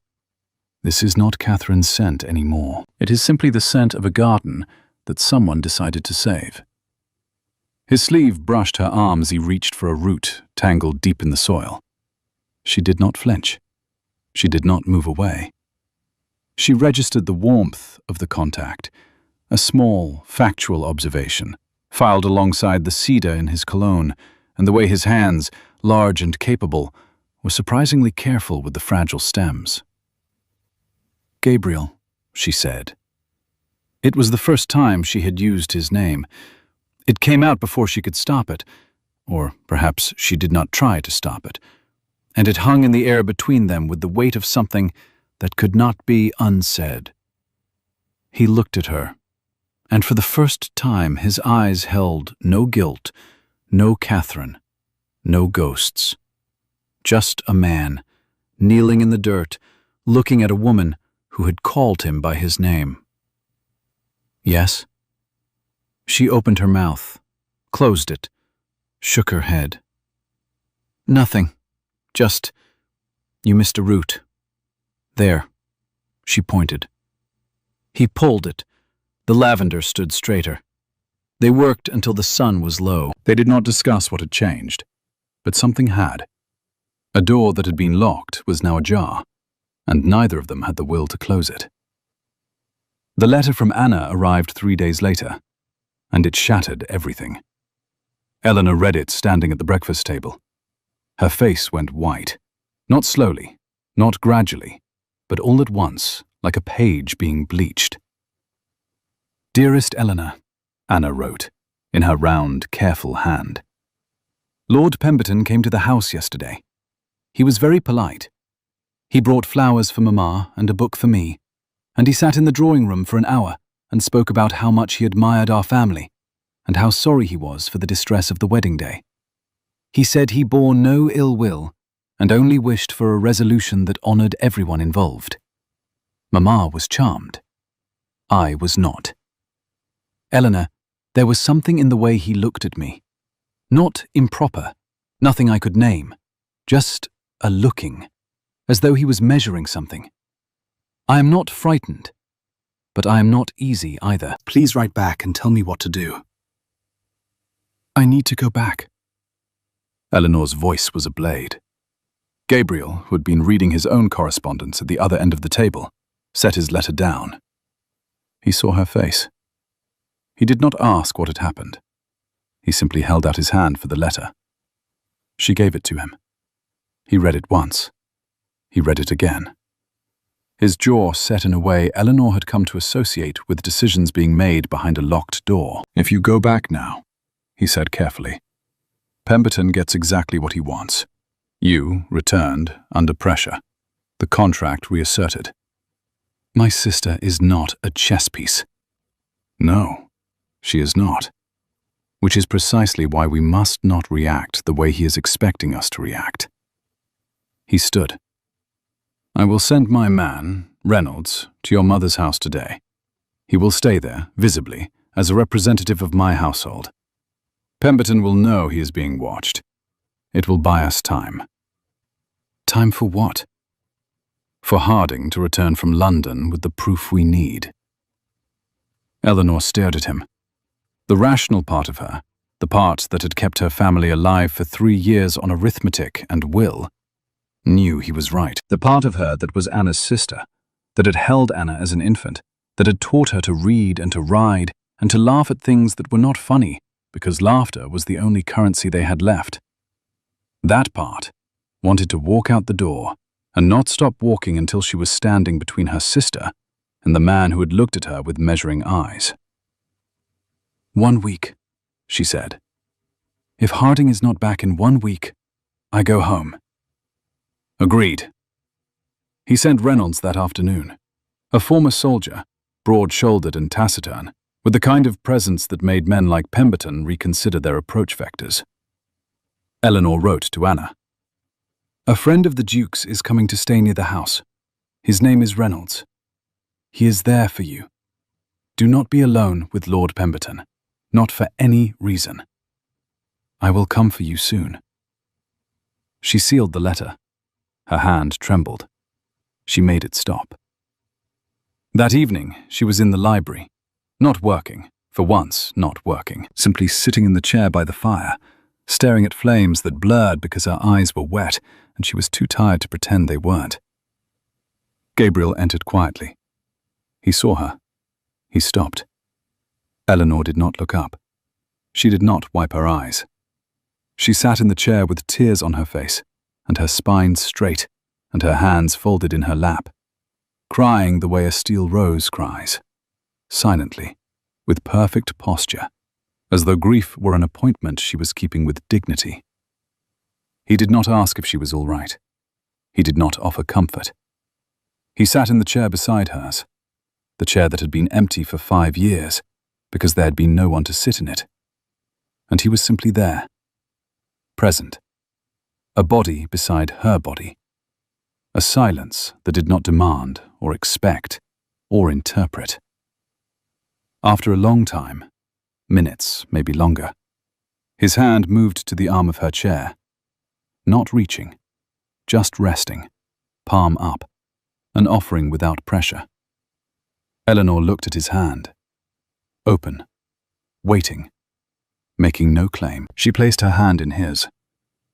"This is not Catherine's scent anymore. It is simply the scent of a garden that someone decided to save." His sleeve brushed her arm as he reached for a root tangled deep in the soil. She did not flinch. She did not move away. She registered the warmth of the contact, a small, factual observation, filed alongside the cedar in his cologne, and the way his hands, large and capable, were surprisingly careful with the fragile stems. "Gabriel," she said. It was the first time she had used his name. It came out before she could stop it, or perhaps she did not try to stop it, and it hung in the air between them with the weight of something that could not be unsaid. He looked at her, and for the first time his eyes held no guilt, no Catherine, no ghosts. Just a man, kneeling in the dirt, looking at a woman who had called him by his name. "Yes?" She opened her mouth, closed it, shook her head. "Nothing. Just, you missed a root. There." She pointed. He pulled it. The lavender stood straighter. They worked until the sun was low. They did not discuss what had changed, but something had. A door that had been locked was now ajar, and neither of them had the will to close it. The letter from Anna arrived 3 days later, and it shattered everything. Eleanor read it standing at the breakfast table. Her face went white, not slowly, not gradually, but all at once, like a page being bleached. "Dearest Eleanor," Anna wrote, in her round, careful hand. "Lord Pemberton came to the house yesterday. He was very polite. He brought flowers for Mamma and a book for me, and he sat in the drawing room for an hour and spoke about how much he admired our family and how sorry he was for the distress of the wedding day. He said he bore no ill will and only wished for a resolution that honored everyone involved. Mamma was charmed. I was not. Eleanor, there was something in the way he looked at me. Not improper, nothing I could name, just a looking, as though he was measuring something. I am not frightened, but I am not easy either. Please write back and tell me what to do. I need to go back." Eleanor's voice was a blade. Gabriel, who had been reading his own correspondence at the other end of the table, set his letter down. He saw her face. He did not ask what had happened. He simply held out his hand for the letter. She gave it to him. He read it once. He read it again. His jaw set in a way Eleanor had come to associate with decisions being made behind a locked door. "If you go back now," he said carefully, "Pemberton gets exactly what he wants. You returned under pressure. The contract reasserted. My sister is not a chess piece." "No, she is not. Which is precisely why we must not react the way he is expecting us to react." He stood. "I will send my man, Reynolds, to your mother's house today. He will stay there, visibly, as a representative of my household. Pemberton will know he is being watched. It will buy us time." "Time for what?" "For Harding to return from London with the proof we need." Eleanor stared at him. The rational part of her, the part that had kept her family alive for 3 years on arithmetic and will, knew he was right. The part of her that was Anna's sister, that had held Anna as an infant, that had taught her to read and to ride and to laugh at things that were not funny because laughter was the only currency they had left. That part wanted to walk out the door and not stop walking until she was standing between her sister and the man who had looked at her with measuring eyes. "1 week," she said. "If Harding is not back in 1 week, I go home. Agreed. He sent Reynolds that afternoon, a former soldier, broad-shouldered and taciturn, with the kind of presence that made men like Pemberton reconsider their approach vectors. Eleanor wrote to Anna. A friend of the Duke's is coming to stay near the house. His name is Reynolds. He is there for you. Do not be alone with Lord Pemberton, not for any reason. I will come for you soon. She sealed the letter. Her hand trembled. She made it stop. That evening, she was in the library, not working, for once not working, simply sitting in the chair by the fire, staring at flames that blurred because her eyes were wet and she was too tired to pretend they weren't. Gabriel entered quietly. He saw her. He stopped. Eleanor did not look up. She did not wipe her eyes. She sat in the chair with tears on her face, and her spine straight, and her hands folded in her lap, crying the way a steel rose cries, silently, with perfect posture, as though grief were an appointment she was keeping with dignity. He did not ask if she was all right. He did not offer comfort. He sat in the chair beside hers, the chair that had been empty for 5 years, because there had been no one to sit in it. And he was simply there, present, a body beside her body, a silence that did not demand or expect or interpret. After a long time, minutes, maybe longer, his hand moved to the arm of her chair, not reaching, just resting, palm up, an offering without pressure. Eleanor looked at his hand, open, waiting, making no claim. She placed her hand in his.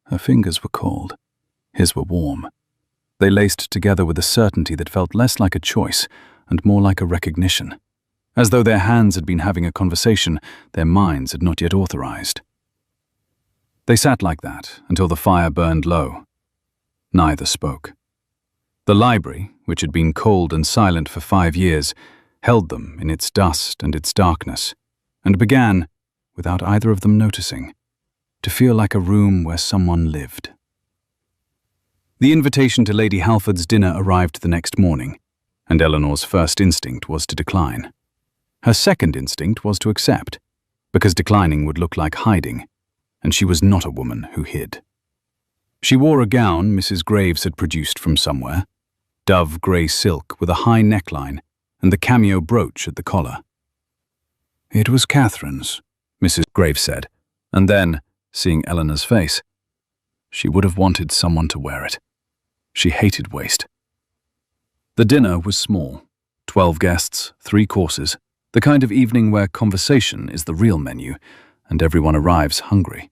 Her fingers were cold, his were warm. They laced together with a certainty that felt less like a choice and more like a recognition, as though their hands had been having a conversation their minds had not yet authorized. They sat like that until the fire burned low. Neither spoke. The library, which had been cold and silent for 5 years, held them in its dust and its darkness, and began, without either of them noticing, to feel like a room where someone lived. The invitation to Lady Halford's dinner arrived the next morning, and Eleanor's first instinct was to decline. Her second instinct was to accept, because declining would look like hiding, and she was not a woman who hid. She wore a gown Mrs. Graves had produced from somewhere, dove grey silk with a high neckline and the cameo brooch at the collar. It was Catherine's, Mrs. Graves said, and then, seeing Eleanor's face, she would have wanted someone to wear it. She hated waste. The dinner was small, 12 guests, 3 courses, the kind of evening where conversation is the real menu, and everyone arrives hungry.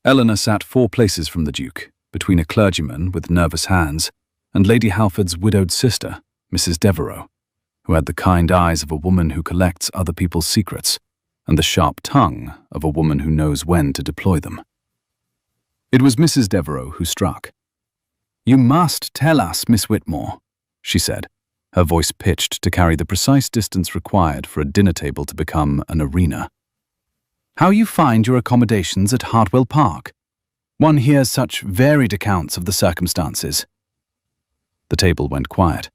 Eleanor sat 4 places from the Duke, between a clergyman with nervous hands and Lady Halford's widowed sister, Mrs. Devereux, who had the kind eyes of a woman who collects other people's secrets, and the sharp tongue of a woman who knows when to deploy them. It was Mrs. Devereux who struck. "You must tell us, Miss Whitmore," she said, her voice pitched to carry the precise distance required for a dinner table to become an arena. "How you find your accommodations at Hartwell Park? One hears such varied accounts of the circumstances." The table went quiet.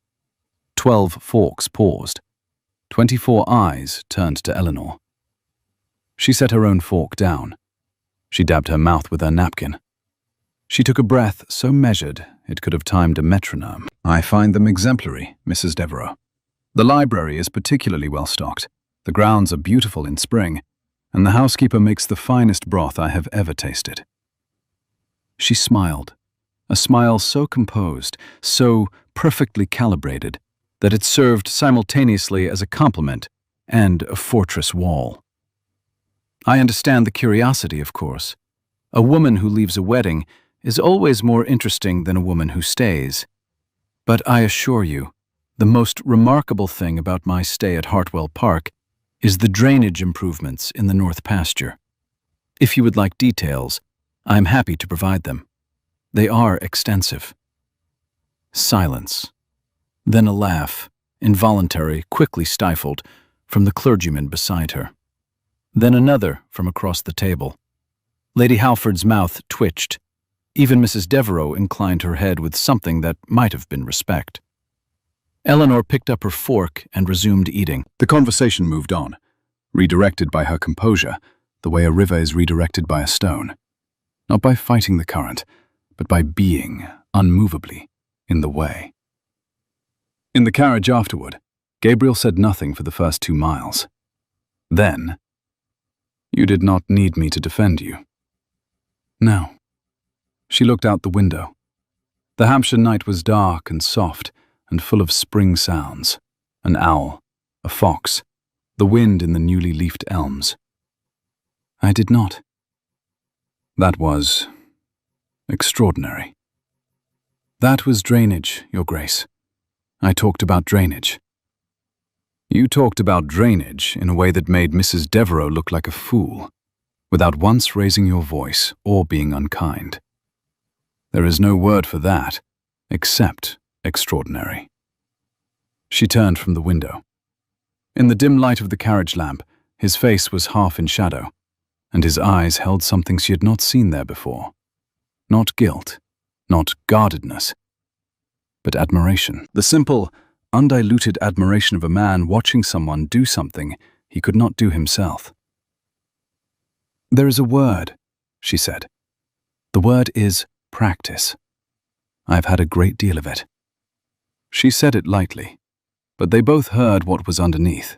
12 forks paused. 24 eyes turned to Eleanor. She set her own fork down. She dabbed her mouth with her napkin. She took a breath so measured it could have timed a metronome. "I find them exemplary, Mrs. Devereux. The library is particularly well stocked. The grounds are beautiful in spring, and the housekeeper makes the finest broth I have ever tasted." She smiled, a smile so composed, so perfectly calibrated, that it served simultaneously as a compliment and a fortress wall. "I understand the curiosity, of course. A woman who leaves a wedding is always more interesting than a woman who stays. But I assure you, the most remarkable thing about my stay at Hartwell Park is the drainage improvements in the north pasture. If you would like details, I am happy to provide them. They are extensive." Silence. Then a laugh, involuntary, quickly stifled, from the clergyman beside her. Then another from across the table. Lady Halford's mouth twitched. Even Mrs. Devereux inclined her head with something that might have been respect. Eleanor picked up her fork and resumed eating. The conversation moved on, redirected by her composure, the way a river is redirected by a stone. Not by fighting the current, but by being, unmovably, in the way. In the carriage afterward, Gabriel said nothing for the first 2 miles. Then, "You did not need me to defend you." "No." She looked out the window. The Hampshire night was dark and soft and full of spring sounds. An owl, a fox, the wind in the newly leafed elms. "I did not." "That was extraordinary." "That was drainage, Your Grace. I talked about drainage." "You talked about drainage in a way that made Mrs. Devereux look like a fool, without once raising your voice or being unkind. There is no word for that, except extraordinary." She turned from the window. In the dim light of the carriage lamp, his face was half in shadow, and his eyes held something she had not seen there before. Not guilt, not guardedness, but admiration. The simple, undiluted admiration of a man watching someone do something he could not do himself. "There is a word," she said. "The word is practice. I have had a great deal of it." She said it lightly, but they both heard what was underneath.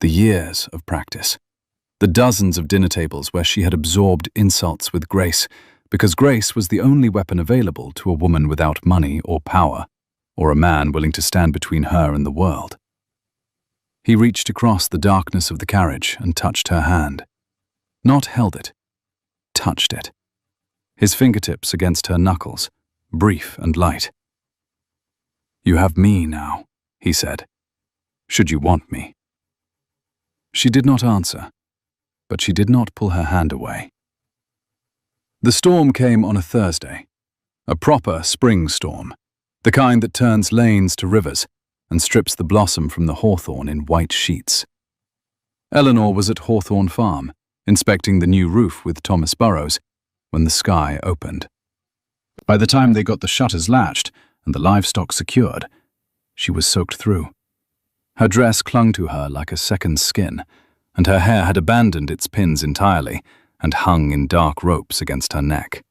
The years of practice. The dozens of dinner tables where she had absorbed insults with grace, because grace was the only weapon available to a woman without money or power, or a man willing to stand between her and the world. He reached across the darkness of the carriage and touched her hand. Not held it, touched it. His fingertips against her knuckles, brief and light. "You have me now," he said, "should you want me." She did not answer, but she did not pull her hand away. The storm came on a Thursday, a proper spring storm, the kind that turns lanes to rivers and strips the blossom from the hawthorn in white sheets. Eleanor was at Hawthorne Farm, inspecting the new roof with Thomas Burrows, when the sky opened. By the time they got the shutters latched and the livestock secured, she was soaked through. Her dress clung to her like a second skin, and her hair had abandoned its pins entirely and hung in dark ropes against her neck.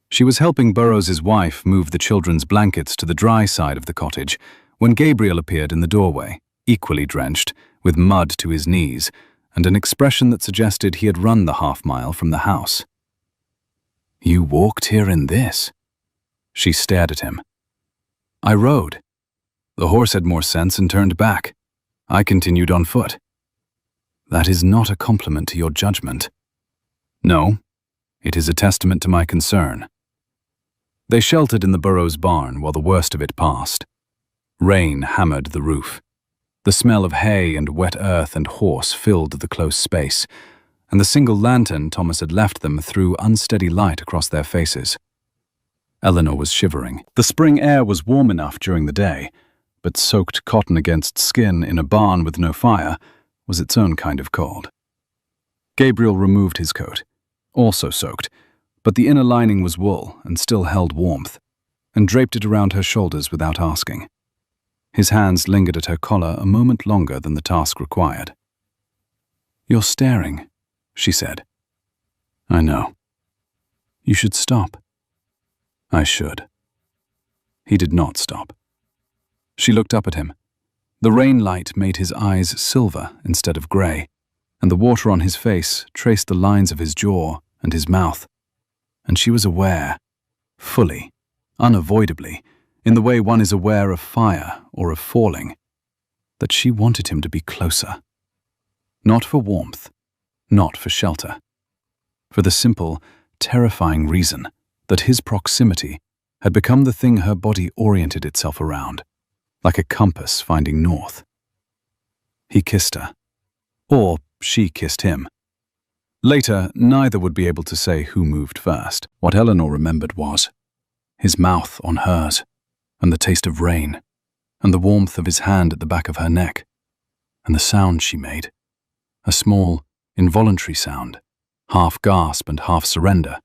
She was helping Burrows's wife move the children's blankets to the dry side of the cottage when Gabriel appeared in the doorway, equally drenched, with mud to his knees, and an expression that suggested he had run the half-mile from the house. "You walked here in this?" She stared at him. "I rode. The horse had more sense and turned back. I continued on foot." "That is not a compliment to your judgment." "No, it is a testament to my concern." They sheltered in the Burrows' barn while the worst of it passed. Rain hammered the roof. The smell of hay and wet earth and horse filled the close space, and the single lantern Thomas had left them threw unsteady light across their faces. Eleanor was shivering. The spring air was warm enough during the day, but soaked cotton against skin in a barn with no fire was its own kind of cold. Gabriel removed his coat, also soaked, but the inner lining was wool and still held warmth, and draped it around her shoulders without asking. His hands lingered at her collar a moment longer than the task required. "You're staring," she said. "I know." "You should stop." "I should." He did not stop. She looked up at him. The rain light made his eyes silver instead of grey, and the water on his face traced the lines of his jaw and his mouth. And she was aware, fully, unavoidably, in the way one is aware of fire or of falling, that she wanted him to be closer. Not for warmth, not for shelter. For the simple, terrifying reason that his proximity had become the thing her body oriented itself around, like a compass finding north. He kissed her. Or she kissed him. Later, neither would be able to say who moved first. What Eleanor remembered was his mouth on hers, and the taste of rain, and the warmth of his hand at the back of her neck, and the sound she made, a small, involuntary sound, half gasp and half surrender,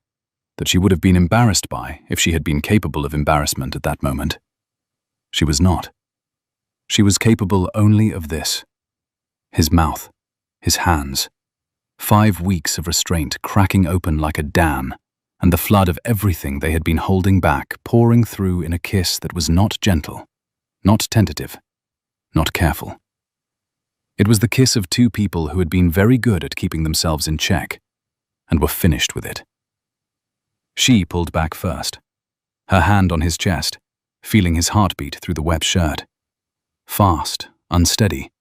that she would have been embarrassed by if she had been capable of embarrassment at that moment. She was not. She was capable only of this. His mouth, his hands, 5 weeks of restraint cracking open like a dam, and the flood of everything they had been holding back pouring through in a kiss that was not gentle, not tentative, not careful. It was the kiss of two people who had been very good at keeping themselves in check, and were finished with it. She pulled back first, her hand on his chest, feeling his heartbeat through the wet shirt. Fast, unsteady,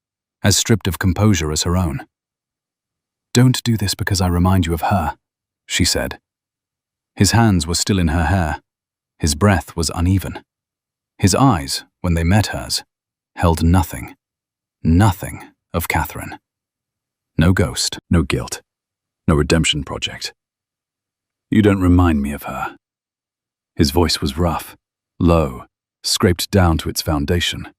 as stripped of composure as her own. "Don't do this because I remind you of her," she said. His hands were still in her hair. His breath was uneven. His eyes, when they met hers, held nothing of Catherine. No ghost, no guilt, no redemption project. "You don't remind me of her." His voice was rough, low, scraped down to its foundation.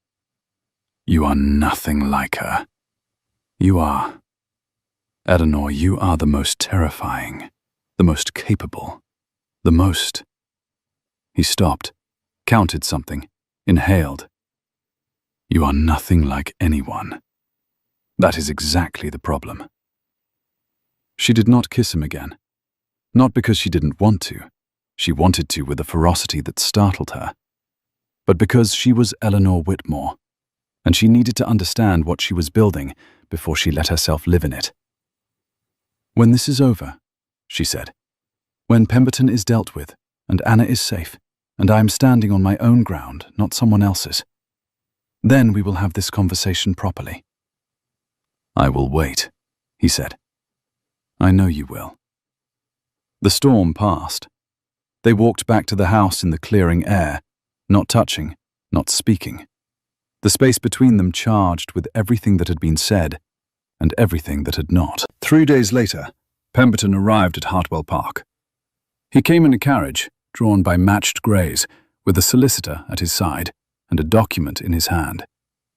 "You are nothing like her. You are. Eleanor, you are the most terrifying, the most capable, the most—" He stopped, counted something, inhaled. "You are nothing like anyone. That is exactly the problem." She did not kiss him again. Not because she didn't want to. She wanted to with a ferocity that startled her. But because she was Eleanor Whitmore, and she needed to understand what she was building before she let herself live in it. "When this is over," she said, "when Pemberton is dealt with, and Anna is safe, and I am standing on my own ground, not someone else's, then we will have this conversation properly." "I will wait," he said. "I know you will." The storm passed. They walked back to the house in the clearing air, not touching, not speaking. The space between them charged with everything that had been said and everything that had not. 3 days later, Pemberton arrived at Hartwell Park. He came in a carriage, drawn by matched greys, with a solicitor at his side and a document in his hand,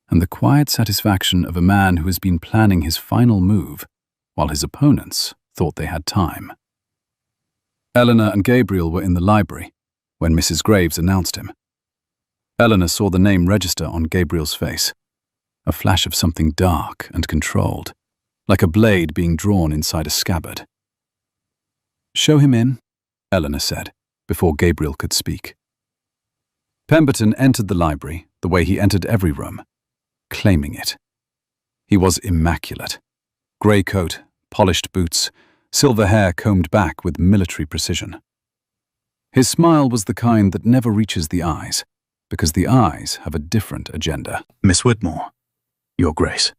and the quiet satisfaction of a man who has been planning his final move, while his opponents thought they had time. Eleanor and Gabriel were in the library when Mrs. Graves announced him. Eleanor saw the name register on Gabriel's face, a flash of something dark and controlled, like a blade being drawn inside a scabbard. "Show him in," Eleanor said, before Gabriel could speak. Pemberton entered the library the way he entered every room, claiming it. He was immaculate. Grey coat, polished boots, silver hair combed back with military precision. His smile was the kind that never reaches the eyes, because the eyes have a different agenda. "Miss Whitmore, Your Grace."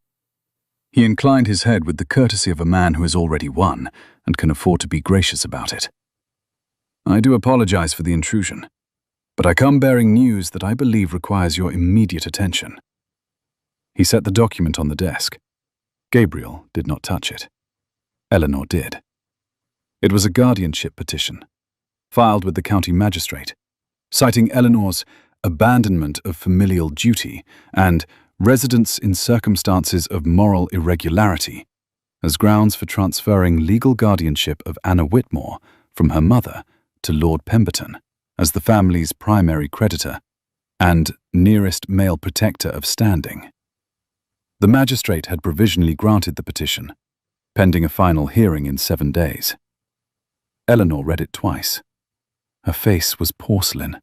He inclined his head with the courtesy of a man who has already won and can afford to be gracious about it. "I do apologize for the intrusion, but I come bearing news that I believe requires your immediate attention." He set the document on the desk. Gabriel did not touch it. Eleanor did. It was a guardianship petition, filed with the county magistrate, citing Eleanor's abandonment of familial duty and residence in circumstances of moral irregularity as grounds for transferring legal guardianship of Anna Whitmore from her mother to Lord Pemberton as the family's primary creditor and nearest male protector of standing. The magistrate had provisionally granted the petition, pending a final hearing in 7 days. Eleanor read it twice. Her face was porcelain,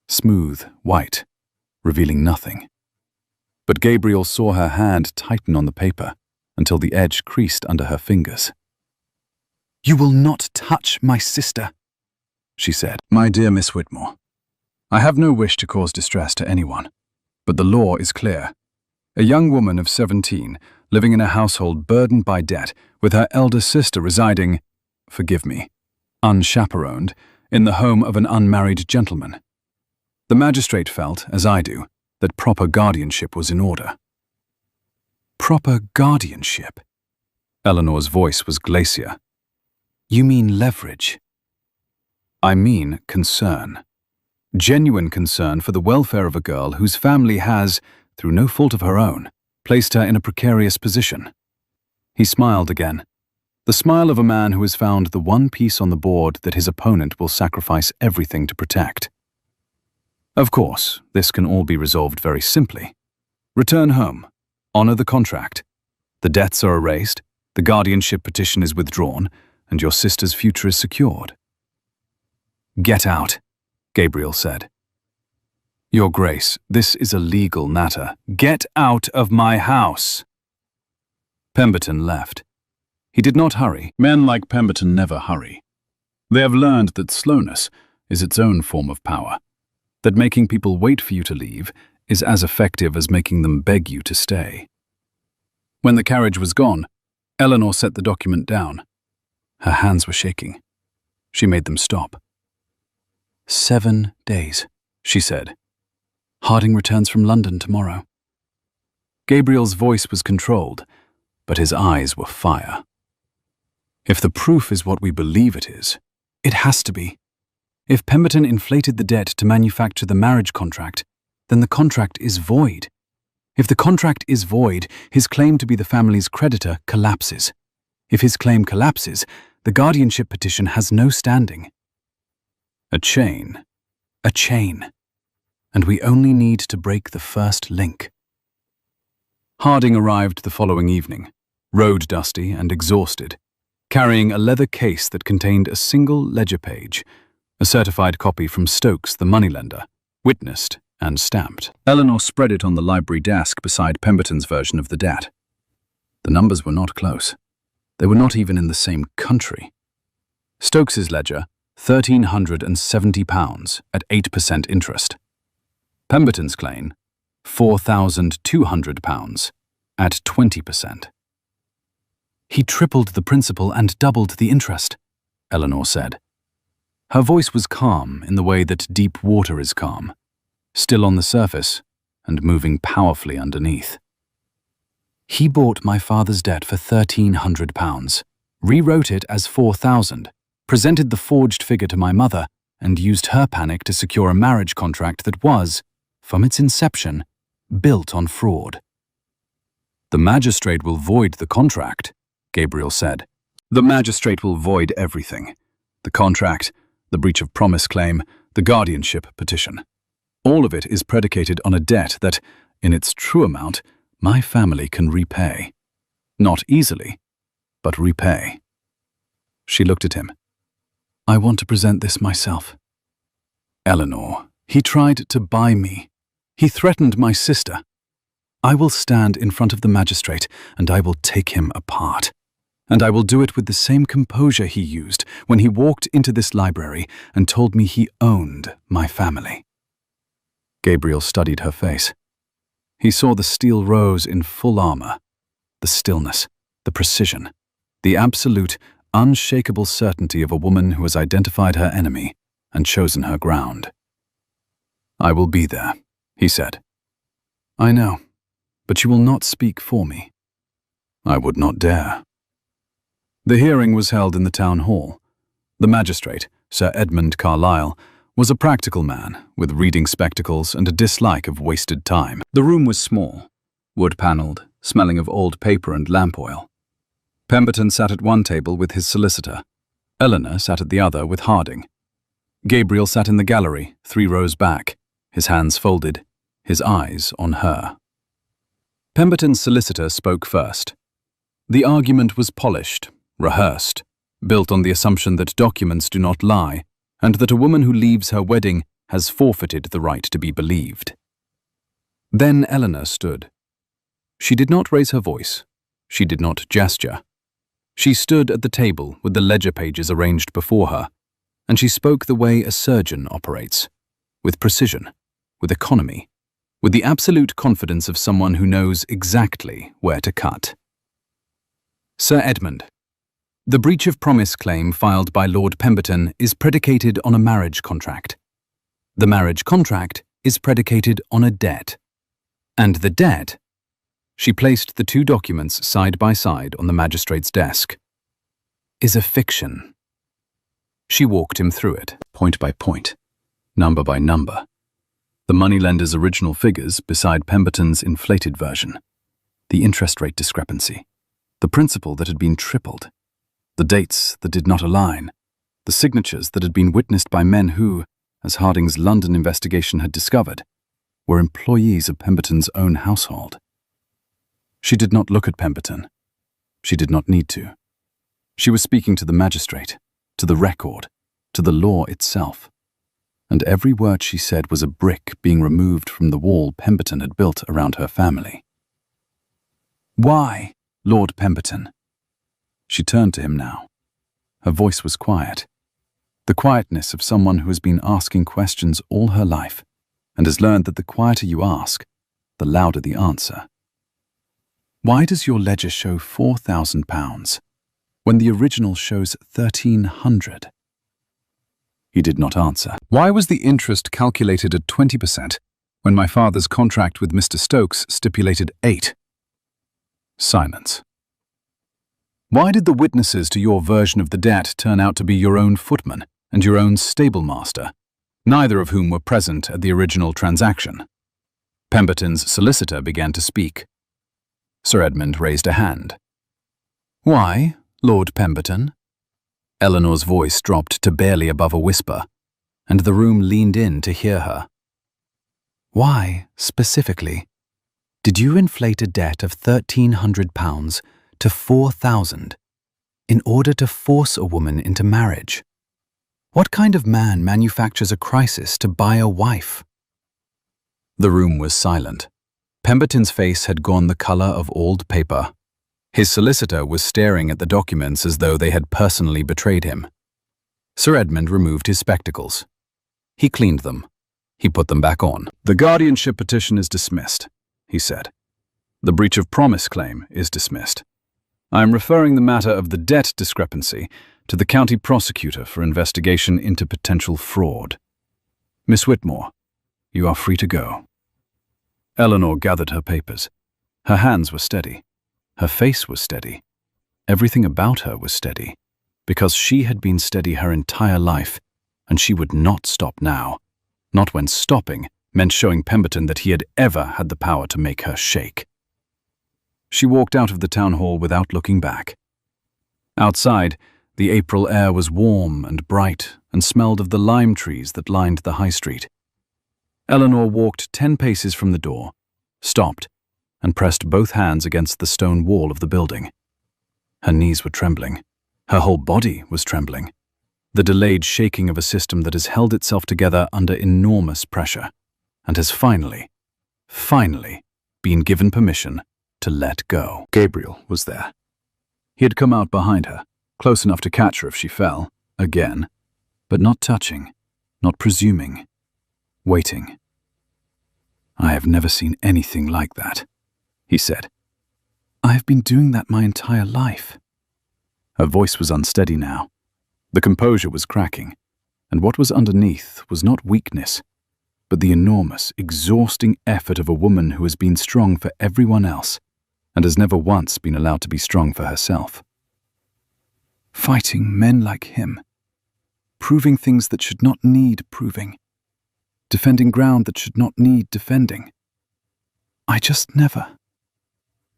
smooth, white, revealing nothing. But Gabriel saw her hand tighten on the paper until the edge creased under her fingers. "You will not touch my sister," she said. "My dear Miss Whitmore, I have no wish to cause distress to anyone, but the law is clear. A young woman of 17, living in a household burdened by debt, with her elder sister residing, forgive me, unchaperoned, in the home of an unmarried gentleman. The magistrate felt, as I do, that proper guardianship was in order." "Proper guardianship?" Eleanor's voice was glacier. "You mean leverage?" "I mean concern. Genuine concern for the welfare of a girl whose family has, through no fault of her own, placed her in a precarious position." He smiled again. The smile of a man who has found the one piece on the board that his opponent will sacrifice everything to protect. Of course, this can all be resolved very simply. Return home. Honor the contract. The debts are erased, the guardianship petition is withdrawn, and your sister's future is secured. Get out, Gabriel said. Your Grace, this is a legal matter. Get out of my house. Pemberton left. He did not hurry. Men like Pemberton never hurry. They have learned that slowness is its own form of power, that making people wait for you to leave is as effective as making them beg you to stay. When the carriage was gone, Eleanor set the document down. Her hands were shaking. She made them stop. 7 days, she said. Harding returns from London tomorrow. Gabriel's voice was controlled, but his eyes were fire. If the proof is what we believe it is, it has to be. If Pemberton inflated the debt to manufacture the marriage contract, then the contract is void. If the contract is void, his claim to be the family's creditor collapses. If his claim collapses, the guardianship petition has no standing. A chain. And we only need to break the first link. Harding arrived the following evening, road dusty and exhausted, carrying a leather case that contained a single ledger page, a certified copy from Stokes, the moneylender, witnessed and stamped. Eleanor spread it on the library desk beside Pemberton's version of the debt. The numbers were not close. They were not even in the same country. Stokes's ledger, £1,370 at 8% interest. Pemberton's claim, £4,200 at 20%. He tripled the principal and doubled the interest, Eleanor said. Her voice was calm in the way that deep water is calm, still on the surface and moving powerfully underneath. He bought my father's debt for £1,300, rewrote it as £4,000, presented the forged figure to my mother, and used her panic to secure a marriage contract that was, from its inception, built on fraud. The magistrate will void the contract, Gabriel said. The magistrate will void everything. The contract, the breach of promise claim, the guardianship petition. All of it is predicated on a debt that, in its true amount, my family can repay. Not easily, but repay. She looked at him. I want to present this myself. Eleanor, he tried to buy me. He threatened my sister. I will stand in front of the magistrate and I will take him apart. And I will do it with the same composure he used when he walked into this library and told me he owned my family. Gabriel studied her face. He saw the steel rose in full armor, the stillness, the precision, the absolute, unshakable certainty of a woman who has identified her enemy and chosen her ground. I will be there, he said. I know, but you will not speak for me. I would not dare. The hearing was held in the town hall. The magistrate, Sir Edmund Carlyle, was a practical man with reading spectacles and a dislike of wasted time. The room was small, wood-panelled, smelling of old paper and lamp oil. Pemberton sat at one table with his solicitor. Eleanor sat at the other with Harding. Gabriel sat in the gallery, 3 rows back, his hands folded, his eyes on her. Pemberton's solicitor spoke first. The argument was polished, rehearsed, built on the assumption that documents do not lie, and that a woman who leaves her wedding has forfeited the right to be believed. Then Eleanor stood. She did not raise her voice. She did not gesture. She stood at the table with the ledger pages arranged before her, and she spoke the way a surgeon operates, with precision, with economy, with the absolute confidence of someone who knows exactly where to cut. Sir Edmund, the breach of promise claim filed by Lord Pemberton is predicated on a marriage contract. The marriage contract is predicated on a debt. And the debt— She placed the 2 documents side by side on the magistrate's desk. —is a fiction. She walked him through it, point by point, number by number. The moneylender's original figures beside Pemberton's inflated version. The interest rate discrepancy. The principal that had been tripled. The dates that did not align, the signatures that had been witnessed by men who, as Harding's London investigation had discovered, were employees of Pemberton's own household. She did not look at Pemberton. She did not need to. She was speaking to the magistrate, to the record, to the law itself. And every word she said was a brick being removed from the wall Pemberton had built around her family. "Why, Lord Pemberton?" She turned to him now. Her voice was quiet. The quietness of someone who has been asking questions all her life and has learned that the quieter you ask, the louder the answer. "Why does your ledger show £4,000 when the original shows 1,300? He did not answer. "Why was the interest calculated at 20% when my father's contract with Mr. Stokes stipulated 8? Silence. "Why did the witnesses to your version of the debt turn out to be your own footman and your own stablemaster, neither of whom were present at the original transaction?" Pemberton's solicitor began to speak. Sir Edmund raised a hand. "Why, Lord Pemberton?" Eleanor's voice dropped to barely above a whisper, and the room leaned in to hear her. "Why, specifically, did you inflate a debt of £1,300 to 4,000 in order to force a woman into marriage? What kind of man manufactures a crisis to buy a wife?" The room was silent. Pemberton's face had gone the color of old paper. His solicitor was staring at the documents as though they had personally betrayed him. Sir Edmund removed his spectacles. He cleaned them. He put them back on. "The guardianship petition is dismissed," he said. "The breach of promise claim is dismissed. I am referring the matter of the debt discrepancy to the county prosecutor for investigation into potential fraud. Miss Whitmore, you are free to go." Eleanor gathered her papers. Her hands were steady. Her face was steady. Everything about her was steady, because she had been steady her entire life, and she would not stop now, not when stopping meant showing Pemberton that he had ever had the power to make her shake. She walked out of the town hall without looking back. Outside, the April air was warm and bright and smelled of the lime trees that lined the high street. Eleanor walked 10 paces from the door, stopped, and pressed both hands against the stone wall of the building. Her knees were trembling. Her whole body was trembling. The delayed shaking of a system that has held itself together under enormous pressure and has finally been given permission to let go. Gabriel was there. He had come out behind her, close enough to catch her if she fell, again, but not touching, not presuming, waiting. "I have never seen anything like that," he said. "I have been doing that my entire life." Her voice was unsteady now. The composure was cracking, and what was underneath was not weakness, but the enormous, exhausting effort of a woman who has been strong for everyone else and has never once been allowed to be strong for herself. Fighting men like him, proving things that should not need proving, defending ground that should not need defending. I just never.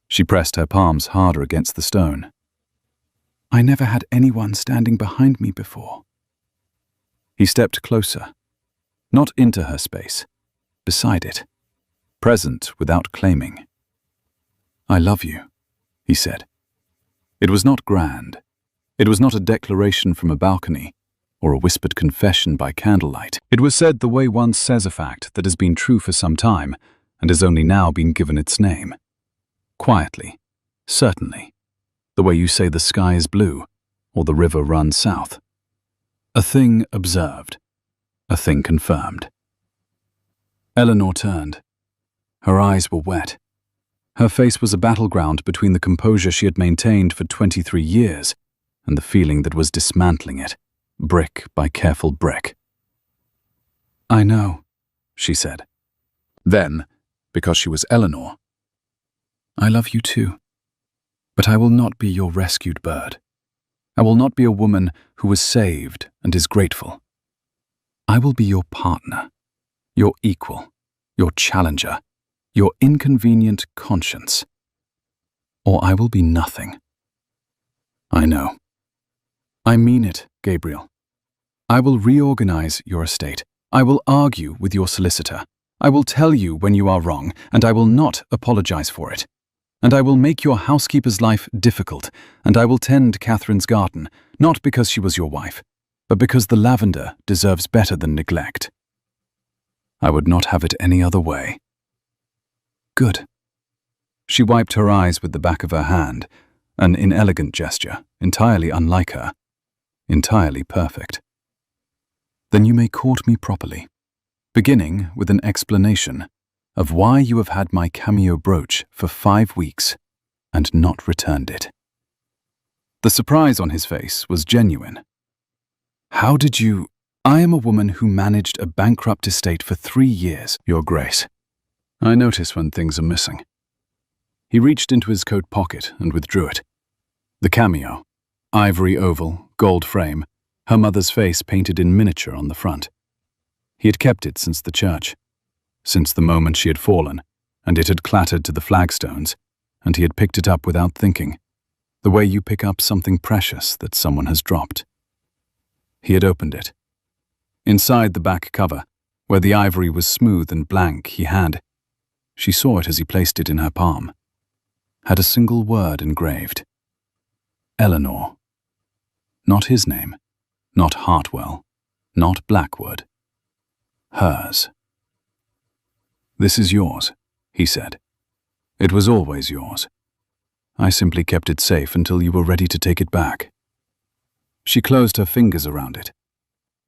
She pressed her palms harder against the stone. I never had anyone standing behind me before. He stepped closer, not into her space, beside it, present without claiming. "I love you," he said. It was not grand. It was not a declaration from a balcony or a whispered confession by candlelight. It was said the way one says a fact that has been true for some time and has only now been given its name. Quietly, certainly, the way you say the sky is blue or the river runs south. A thing observed, a thing confirmed. Eleanor turned. Her eyes were wet. Her face was a battleground between the composure she had maintained for 23 years and the feeling that was dismantling it, brick by careful brick. "I know," she said. Then, because she was Eleanor, "I love you too, but I will not be your rescued bird. I will not be a woman who was saved and is grateful. I will be your partner, your equal, your challenger, your inconvenient conscience. Or I will be nothing." "I know," I mean it, Gabriel. I will reorganize your estate. I will argue with your solicitor. I will tell you when you are wrong, and I will not apologize for it. And I will make your housekeeper's life difficult, and I will tend Catherine's garden, not because she was your wife, but because the lavender deserves better than neglect. I would not have it any other way. Good. She wiped her eyes with the back of her hand, an inelegant gesture, entirely unlike her, entirely perfect. Then you may court me properly, beginning with an explanation of why you have had my cameo brooch for 5 weeks and not returned it. The surprise on his face was genuine. How did you— I am a woman who managed a bankrupt estate for 3 years, Your Grace. I notice when things are missing. He reached into his coat pocket and withdrew it. The cameo, ivory oval, gold frame, her mother's face painted in miniature on the front. He had kept it since the church, since the moment she had fallen, and it had clattered to the flagstones, and he had picked it up without thinking, the way you pick up something precious that someone has dropped. He had opened it. Inside the back cover, where the ivory was smooth and blank, he had— she saw it as he placed it in her palm— had a single word engraved. Eleanor. Not his name, not Hartwell, not Blackwood. Hers. This is yours, he said. It was always yours. I simply kept it safe until you were ready to take it back. She closed her fingers around it.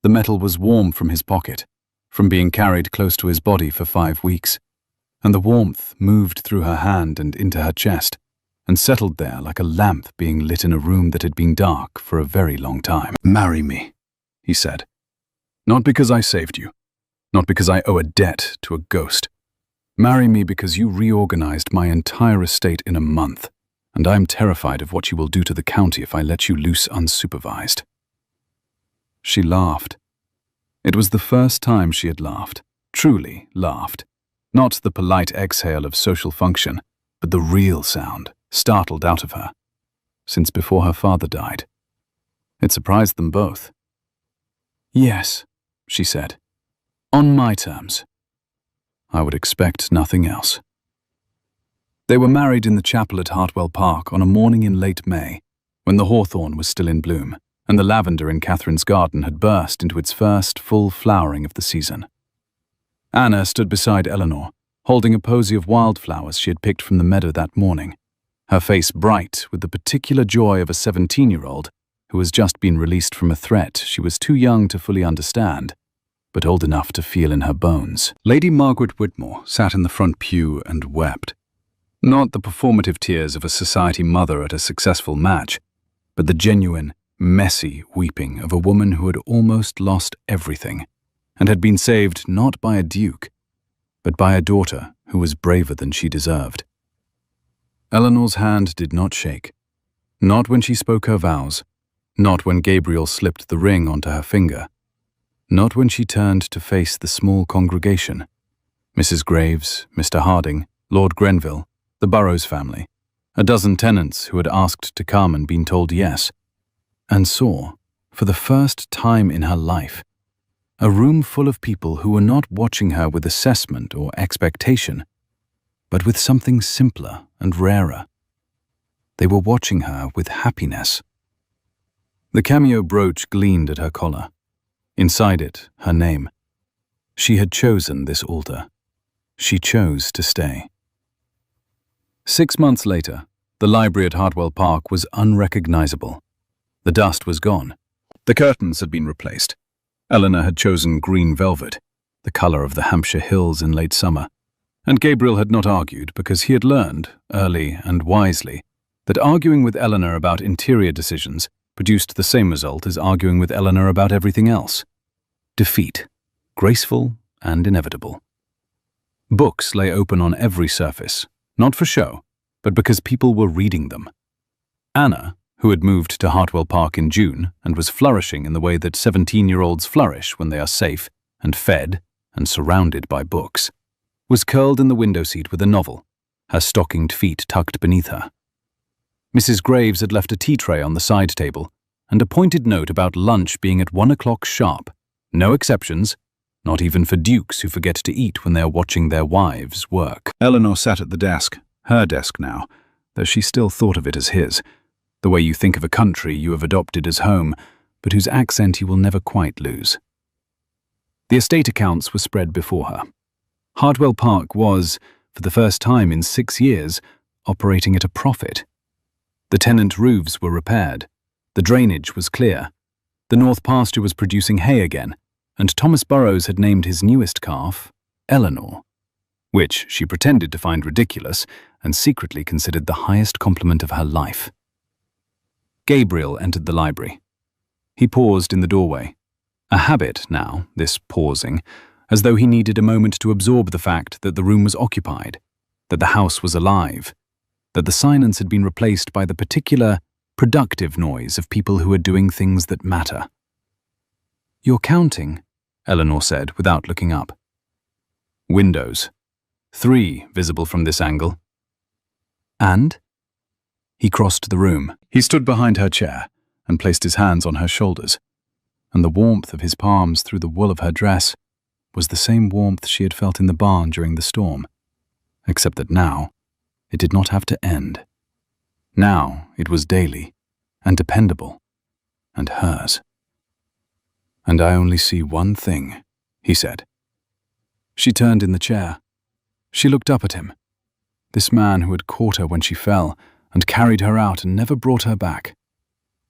The metal was warm from his pocket, from being carried close to his body for 5 weeks, and the warmth moved through her hand and into her chest, and settled there like a lamp being lit in a room that had been dark for a very long time. Marry me, he said. Not because I saved you, not because I owe a debt to a ghost. Marry me because you reorganized my entire estate in a month, and I am terrified of what you will do to the county if I let you loose unsupervised. She laughed. It was the first time she had laughed, truly laughed. Not the polite exhale of social function, but the real sound, startled out of her, since before her father died. It surprised them both. Yes, she said, on my terms. I would expect nothing else. They were married in the chapel at Hartwell Park on a morning in late May, when the hawthorn was still in bloom, and the lavender in Catherine's garden had burst into its first full flowering of the season. Anna stood beside Eleanor, holding a posy of wildflowers she had picked from the meadow that morning, her face bright with the particular joy of a 17-year-old who has just been released from a threat she was too young to fully understand, but old enough to feel in her bones. Lady Margaret Whitmore sat in the front pew and wept. Not the performative tears of a society mother at a successful match, but the genuine, messy weeping of a woman who had almost lost everything, and had been saved not by a duke, but by a daughter who was braver than she deserved. Eleanor's hand did not shake, not when she spoke her vows, not when Gabriel slipped the ring onto her finger, not when she turned to face the small congregation, Mrs. Graves, Mr. Harding, Lord Grenville, the Burrows family, a dozen tenants who had asked to come and been told yes, and saw, for the first time in her life, a room full of people who were not watching her with assessment or expectation, but with something simpler and rarer. They were watching her with happiness. The cameo brooch gleamed at her collar. Inside it, her name. She had chosen this altar. She chose to stay. 6 months later, the library at Hartwell Park was unrecognizable. The dust was gone. The curtains had been replaced. Eleanor had chosen green velvet, the color of the Hampshire hills in late summer, and Gabriel had not argued because he had learned, early and wisely, that arguing with Eleanor about interior decisions produced the same result as arguing with Eleanor about everything else. Defeat, graceful and inevitable. Books lay open on every surface, not for show, but because people were reading them. Anna, who had moved to Hartwell Park in June and was flourishing in the way that 17-year-olds flourish when they are safe and fed and surrounded by books, was curled in the window seat with a novel, her stockinged feet tucked beneath her. Mrs. Graves had left a tea tray on the side table, and a pointed note about lunch being at 1 o'clock sharp. No exceptions, not even for dukes who forget to eat when they are watching their wives work. Eleanor sat at the desk, her desk now, though she still thought of it as his, the way you think of a country you have adopted as home, but whose accent you will never quite lose. The estate accounts were spread before her. Hartwell Park was, for the first time in 6 years, operating at a profit. The tenant roofs were repaired, the drainage was clear, the north pasture was producing hay again, and Thomas Burrows had named his newest calf Eleanor, which she pretended to find ridiculous and secretly considered the highest compliment of her life. Gabriel entered the library. He paused in the doorway. A habit now, this pausing, as though he needed a moment to absorb the fact that the room was occupied, that the house was alive, that the silence had been replaced by the particular, productive noise of people who are doing things that matter. "You're counting," Eleanor said without looking up. "Windows. 3 visible from this angle." "And?" He crossed the room. He stood behind her chair and placed his hands on her shoulders, and the warmth of his palms through the wool of her dress was the same warmth she had felt in the barn during the storm, except that now it did not have to end. Now it was daily and dependable, and hers. "And I only see one thing," he said. She turned in the chair. She looked up at him, this man who had caught her when she fell and carried her out and never brought her back.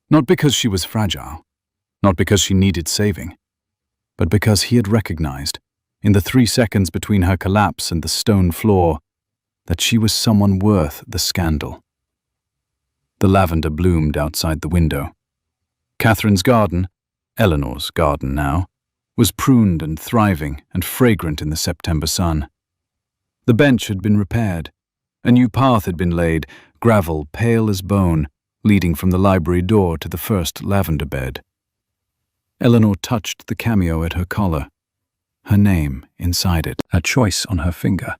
Not because she was fragile, not because she needed saving, but because he had recognized, in the 3 seconds between her collapse and the stone floor, that she was someone worth the scandal. The lavender bloomed outside the window. Catherine's garden, Eleanor's garden now, was pruned and thriving and fragrant in the September sun. The bench had been repaired. A new path had been laid, gravel pale as bone, leading from the library door to the first lavender bed. Eleanor touched the cameo at her collar, her name inside it, a choice on her finger,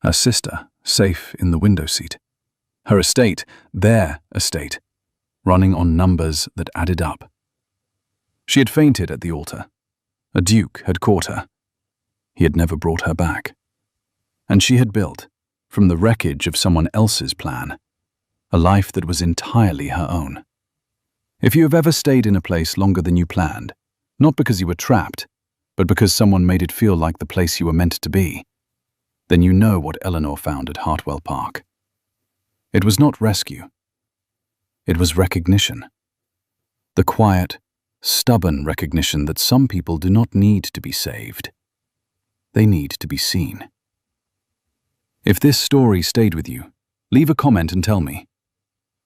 her sister safe in the window seat, her estate, their estate, running on numbers that added up. She had fainted at the altar. A duke had caught her. He had never brought her back. And she had built, from the wreckage of someone else's plan, a life that was entirely her own. If you have ever stayed in a place longer than you planned, not because you were trapped, but because someone made it feel like the place you were meant to be, then you know what Eleanor found at Hartwell Park. It was not rescue. It was recognition. The quiet, stubborn recognition that some people do not need to be saved. They need to be seen. If this story stayed with you, leave a comment and tell me.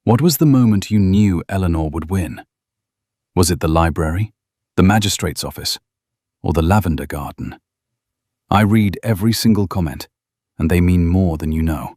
What was the moment you knew Eleanor would win? Was it the library, the magistrate's office, or the lavender garden? I read every single comment, and they mean more than you know.